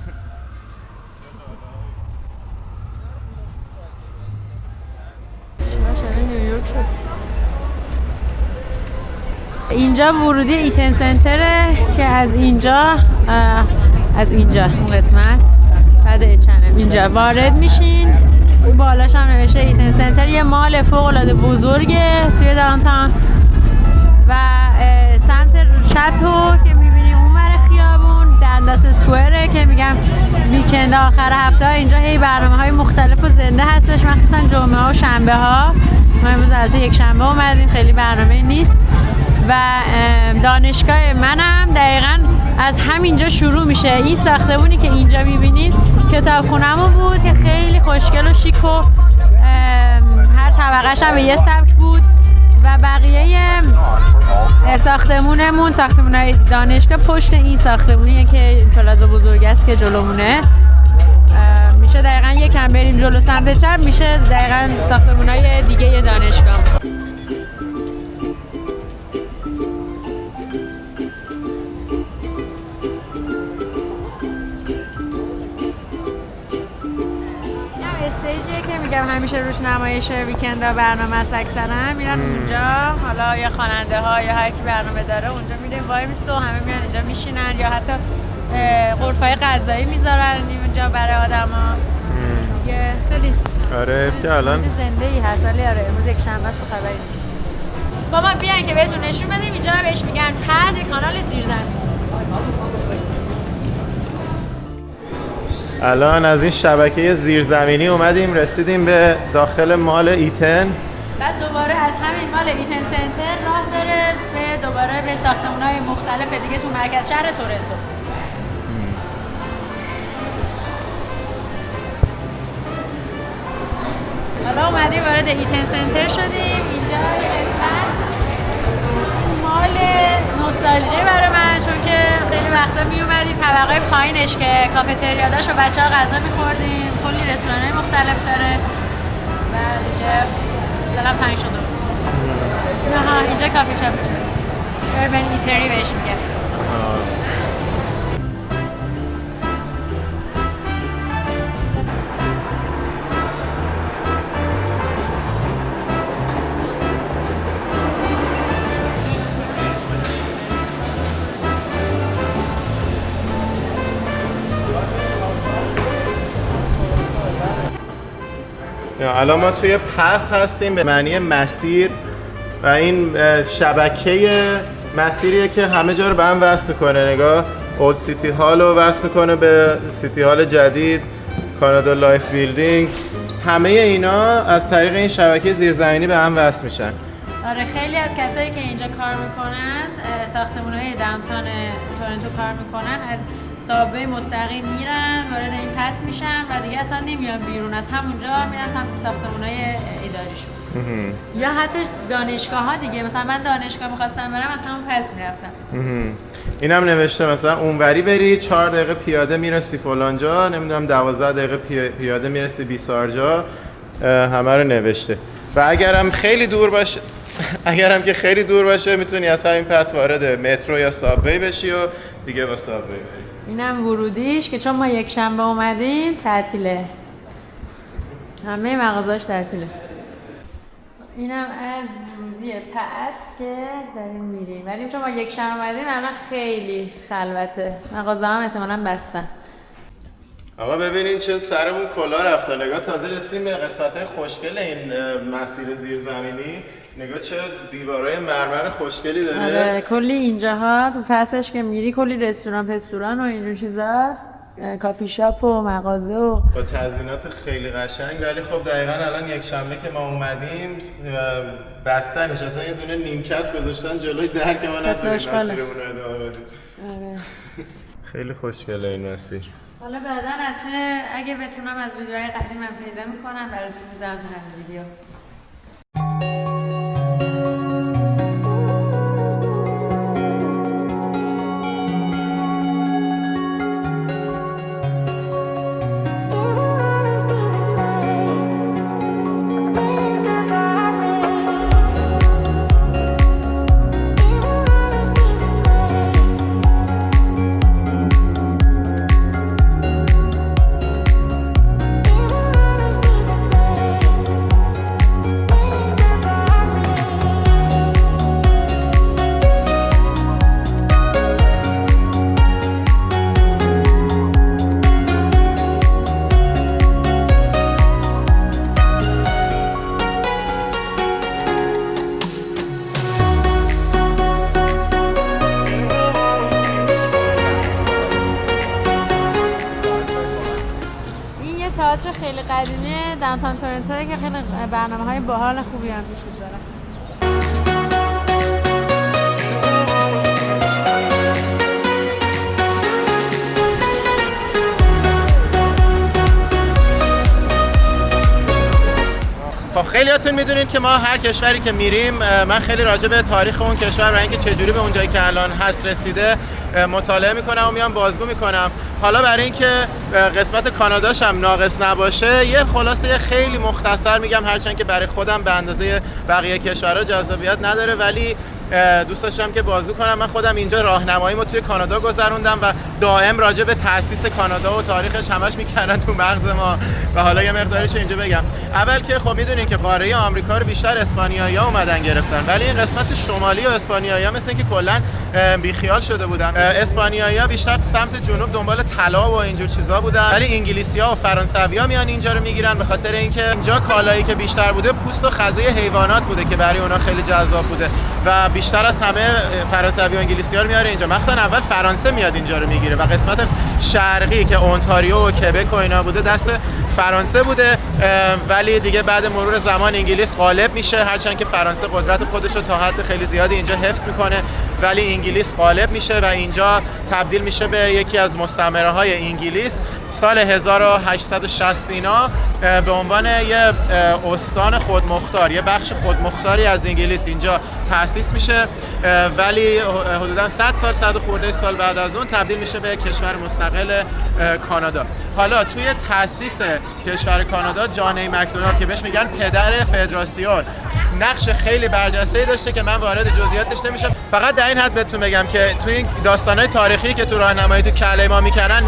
نیویورک شد. اینجا ورودی ایتن سنتره که از اینجا اون قسمت بعد اچنم اینجا وارد میشین. اون بالاش هم نوشته ایتن سنتر، یه مال فوق العاده بزرگه توی داونتاون و سمت چپ که میبینی اون ور خیابون دانداس اسکوئره که میگم ویکند آخر هفته اینجا هی برنامه‌های مختلف و زنده هستش، مخصوصا جمعه و شنبه ها. ما امروز از یک شنبه اومدیم، خیلی برنامه نیست و دانشگاه منم دقیقاً از همینجا شروع میشه. این ساختمونی که اینجا میبینید کتابخونه‌مون بود که خیلی خوشگل و شیک و هر طبقه‌ش هم به یه سبک بود و بقیه ساختمونمون ساختمونای دانشگاه پشت این ساختمونیه که پلازا بزرگ است که جلومونه. میشه دقیقاً یکم بریم جلو سمت چپ میشه دقیقاً ساختمونای دیگه دانشگاه. استیجیه که میگم همیشه روش نمایش ویکندا برنامه است، اکثرا میرن اونجا، حالا یا خواننده ها یا هر کی برنامه داره اونجا میره وای میسته و همه میان اینجا میشینن یا حتی غرفای غذایی میذارن اینجا برای آدما دیگه. خیلی آره که الان زنده ای هست ولی آره امروز یک شنبه است خبری نیست. با ما بیاین که بهتون نشون بدیم. اینجا رو بهش میگن پد کانال زیرزمینی. الان از این شبکه زیرزمینی اومدیم رسیدیم به داخل مال ایتن. بعد دوباره از همین مال ایتن سنتر راه داره به دوباره به ساختمان‌های مختلف دیگه تو مرکز شهر تورنتو. حالا اومدیم وارد ایتن سنتر شدیم. اینجا مال نوستالژی برای من، چون که خیلی وقتا می اومدیم طبقه پایینش که کافتریا داشت و بچه‌ها غذا می‌خوردیم. کلی رستوران‌های مختلف داره و دیگه دلم تنگ شده بود. نه اینجا کافی شاپ اربن ایتری بهش میگه. الان ما توی پث هستیم به معنی مسیر و این شبکه مسیریه که همه جا رو به هم وصل میکنه. نگاه اولد سیتی هال رو وصل میکنه به سیتی هال جدید، کانادا لایف بیلدینگ، همه اینا از طریق این شبکه زیرزمینی به هم وصل میشن. آره خیلی از کسایی که اینجا کار میکنن ساختمان‌های داونتاون تورنتو کار میکنن از سابه مستقیم میرن وارد این پس میشن و دیگه اصلا نمیان بیرون، از همونجا میرن سمت ساختمان‌های اداریشون. یا حتی دانشگاه ها دیگه، مثلا من دانشگاه میخواستم برم از همون پس میرفتم. اینم نوشته مثلا اونوری بری 4 دقیقه پیاده میرسی فلانجا، نمیدونم 12 دقیقه پیاده میرسی بیسارجا، همه رو نوشته. و اگرم خیلی دور باشه اگرم که خیلی دور باشه میتونی از همین پت وارد مترو یا سابوی بشی و دیگه با سابوی بری. اینم ورودیش که چون ما یک شنبه اومدیم تعطیله، همه مغازهاش تعطیله. اینم از ورودی پت که داریم میریم، ولی چون ما یک شنبه اومدیم الان خیلی خلوته، مغازه هم احتمالاً بستن. آقا ببینین چه سرمون کلا رفته. نگاه تازه رسیدیم به قسمت‌های خوشگل این مسیر زیرزمینی. نگاه چه دیوارای مرمر خوشگلی داره. آره کلی اینجاها تو پسش که میری کلی رستوران و اینجور چیزاست، کافی شاپ و مغازه و با تزیینات خیلی قشنگ. ولی خب دقیقاً الان یک شنبه که ما اومدیم بستنش، اصلا یه دونه نیمکت گذاشتن جلوی در که ما نتونیم مسیرمون رو ادامه بدیم. آره خیلی خوشگله این مسیر. حالا بعداً اصلا اگه بتونم از ویدیوهای قدیمم پیدا میکنم براتون میذارم تو همین ویدیو. تئاتر خیلی قدیمی داونتاون تورنتو که خیلی برنامه‌های باحال خوبی هم توش می‌ذارن. خب خیلیاتون میدونید که ما هر کشوری که میریم، من خیلی راجع به تاریخ اون کشور و اینکه چجوری به اونجایی که الان هست رسیده مطالعه میکنم و میام بازگو میکنم. حالا برای اینکه قسمت کاناداش هم ناقص نباشه یه خلاصه خیلی مختصر میگم، هرچند که برای خودم به اندازه بقیه کشورها جذابیت نداره ولی دوست داشتم که بازگو کنم. من خودم اینجا راهنماییمو توی کانادا گذروندم و دائم راجع به تأسیس کانادا و تاریخش همش میکردن تو مغز ما و حالا یه مقدارش اینجا بگم. اول که خب میدونین که قاره آمریکا رو بیشتر اسپانیایی‌ها اومدن گرفتن، ولی این قسمت شمالی و اسپانیایی‌ها مثل اینکه کلا بیخیال شده بودن. اسپانیایی‌ها بیشتر سمت جنوب دنبال طلا و اینجور چیزا بودن، ولی انگلیسی‌ها و فرانسوی‌ها میان اینجا رو میگیرن به خاطر اینکه اینجا کالایی که بیشتر بوده پوست و خزه حیوانات بوده که برای اونها خیلی جذاب بوده و بیشتر از همه فرانسوی و انگلیسی‌ها رو میاره اینجا. مخصوصا اول فرانسه میاد اینجا رو میگیره و قسمت شرقی که اونتاریو و کبک و اینا بوده دست فرانسه بوده، ولی دیگه بعد مرور زمان انگلیس غالب میشه، هرچند که فرانسه قدرت خودش رو تا حد خیلی زیادی اینجا حفظ میکنه ولی انگلیس غالب میشه و اینجا تبدیل میشه به یکی از مستعمره‌های انگلیس. سال 1860 اینا به عنوان یه استان خودمختار، یه بخش خودمختاری از انگلیس اینجا تأسیس میشه، ولی حدوداً 100 سال 100 خورده سال بعد از اون تبدیل میشه به کشور مستقل کانادا. حالا توی تأسیس کشور کانادا جان ای مکدونالد که بهش میگن پدر فدراسیون نقش خیلی برجسته‌ای داشته که من وارد جزئیاتش نمیشم. فقط در این حد بهتون بگم که توی این داستان‌های تاریخی که تو راهنمایی تو کله ما می‌کردن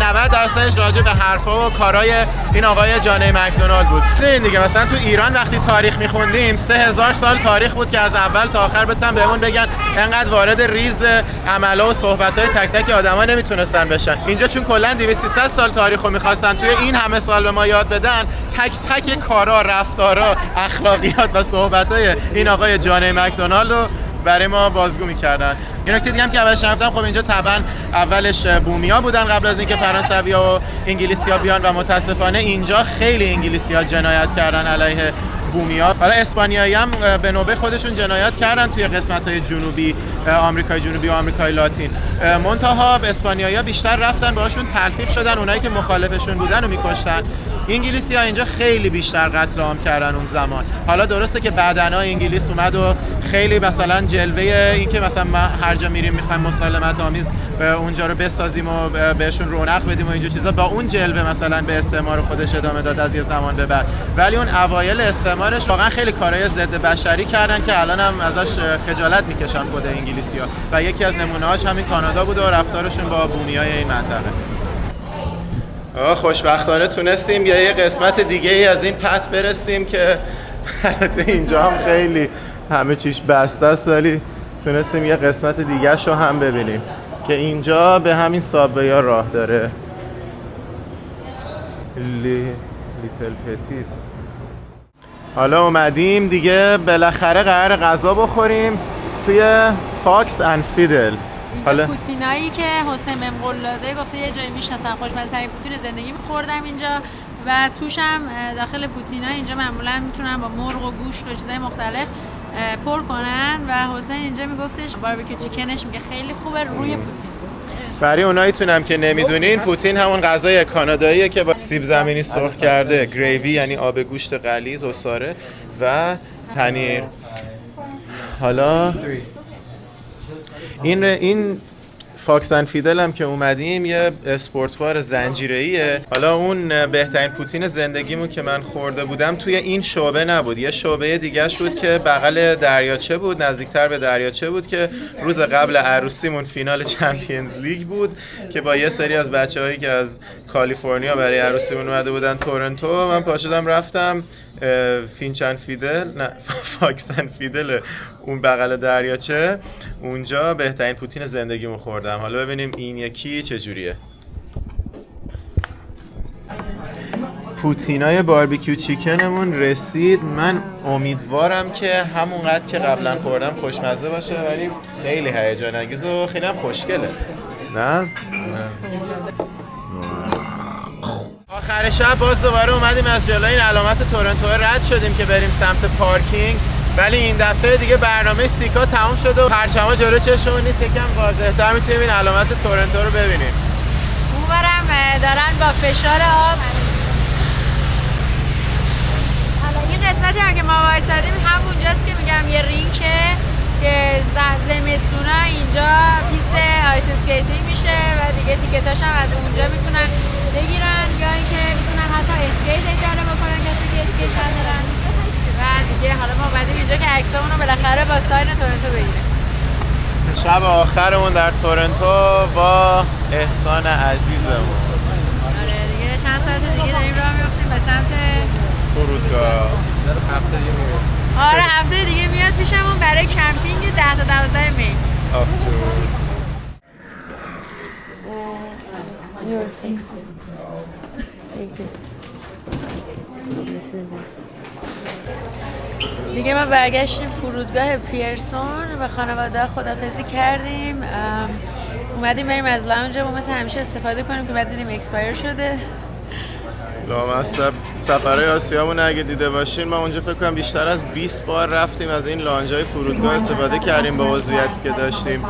90% راجع به حرفا و کارهای این آقای جان ای مکدونالد بود. ببینید دیگه مثلا تو ایران وقتی تاریخ می‌خوندیم 3000 سال تاریخ بود که از اول تا آخر بتونن بهمون بگن انقدر وارد ریز عملا و صحبت‌های تک تک آدما نمیتونستن بشن. اینجا چون کلا 200 سال تاریخو می‌خواستن توی این همه سال به ما یاد بدن، تک تک کارا، رفتارا، اخلاقیات و صحبت‌های این آقای جان ای مکدونالد رو برای ما بازگو می‌کردن. این نکته دیگه هم که اولش رفتم، خب اینجا طبعا اولش بومیا بودن قبل از اینکه فرانسوی‌ها و انگلیسی‌ها بیان و متاسفانه اینجا خیلی انگلیسی‌ها جنایت کردن علیه بومیا. حالا اسپانیایی هم به نوبه خودشون جنایت کردن توی قسمت‌های جنوبی آمریکای جنوبی و آمریکای لاتین. منتها اسپانیایی‌ها بیشتر رفتن باهاشون تلفیق شدن، اونایی که مخالفشون بودن رو می‌کشتن انگلیسی ها اینجا خیلی بیشتر قتل عام کردن اون زمان. حالا درسته که بعدنا انگلیس اومد و خیلی مثلا جلوه این که مثلا ما هر جا میریم میخوایم مسالمت آمیز اونجا رو بسازیم و بهشون رونق بدیم و اینجور چیزا، با اون جلوه مثلا به استعمار خودش ادامه داد از یه زمان به بعد. ولی اون اوایل استعمارش واقعا خیلی کارهای ضد بشری کردن که الان هم ازش خجالت میکشن خود انگلیسی‌ها و یکی از نمونه‌هاش همین کانادا بود و رفتارشون با بومیای این منطقه. خوشبختانه تونستیم یه قسمت دیگه ای از این پت برسیم که البته اینجا هم خیلی همه چیش بسته است، ولی تونستیم یه قسمت دیگه شو هم ببینیم که اینجا به همین سابوی ها راه داره. لیتل پتیت. حالا اومدیم دیگه بالاخره قرار غذا بخوریم توی فاکس اند فیدل. حالا پوتینایی که حسین بهم قول داده گفته یه جایی میشناسم خوشمزه‌ترین پوتین زندگی خوردم اینجا و توشم داخل پوتینا اینجا معمولا میتونن با مرغ و گوشت و چیزای مختلف پر کنن و حسین اینجا میگفتش باربیکیو چیکنش میگه خیلی خوبه روی پوتین. برای اوناییتونم که نمیدونین پوتین همون غذای کاناداییه که با سیب زمینی سرخ کرده، گریوی یعنی آب گوشت غلیظ عصاره و پنیر. حالا این فاکس اند فیدل هم که اومدیم یه اسپورت بار زنجیره‌ایه. حالا اون بهترین پوتین زندگیمو که من خورده بودم توی این شعبه نبود، یه شعبه دیگه‌اش بود که بغل دریاچه بود، نزدیکتر به دریاچه بود که روز قبل عروسیمون فینال چمپیونز لیگ بود که با یه سری از بچه‌هایی که از کالیفرنیا برای عروسیمون اومده بودن تورنتو، من پاشدم رفتم فینچن فیدل نه فاکسن فیدل اون بغل دریاچه، اونجا بهترین پوتین زندگیمو خوردم. حالا ببینیم این یکی چجوریه. پوتینای باربیکیو چیکنمون رسید. من امیدوارم که همونقدر که قبلا خوردم خوشمزه باشه، ولی خیلی هیجان انگیز و خیلی هم خوشگله. نه؟ آخر شب باز دوباره اومدیم از جلوی این علامت تورنتو رد شدیم که بریم سمت پارکینگ، ولی این دفعه دیگه برنامه سیکا تموم شده و پرچما جلو چشمون نیست، یکم واضح‌تر میتونیم این علامت تورنتو رو ببینیم. اونورم دارن با فشار آب. حالا این قسمتی هم که ما وایسادیم همونجاست که میگم یه رینکه که زمستونا اینجا پیست آیس اسکیتینگ میشه و دیگه تیکتاش هم از اونجا میتونن بگیرن یا اینکه میتونن حتی اسکیت اجاره بکنن کسی که اسکیت ندارن. و دیگه حالا ما اومدیم اینجا که عکسامون رو بالاخره با ساین تورنتو بگیریم. شب آخرمون در تورنتو با احسان عزیزمون. آره دیگه چند ساعت دیگه داریم راه میافتیم به سمت فرودگاه. هفته دیگه میاد. آره هفته دیگه میاد پیشمون برای کمپینگ 10 تا 12 می. دیگه ما برگشتیم فرودگاه پیرسون، به خانواده خدافظی کردیم، اومدیم بریم از لاونجمون مثل همیشه استفاده کنیم که بعد دیدیم اکسپایر شده. لامصب سفرهای آسیامون اگه دیده باشین ما اونجا فکر کنم بیشتر از 20 بار رفتیم از این لانج‌های فرودگاه استفاده کردیم با عضویتی که داشتیم.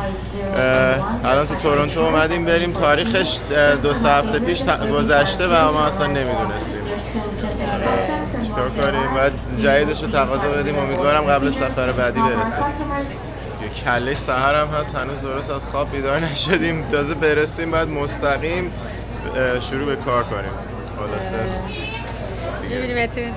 الان تو تورنتو اومدیم بریم، تاریخش 2 هفته پیش گذشته و ما اصلا نمیدونستیم چیکار کنیم. باید جدیدش رو تقاضا بدیم، امیدوارم قبل سفر بعدی برسیم. یه کله سحر هم هست، هنوز درست از خواب بیدار نشدیم، تازه برسیم باید مستقیم شروع به کار کنیم. خلاصه می‌بینیمتون. بله.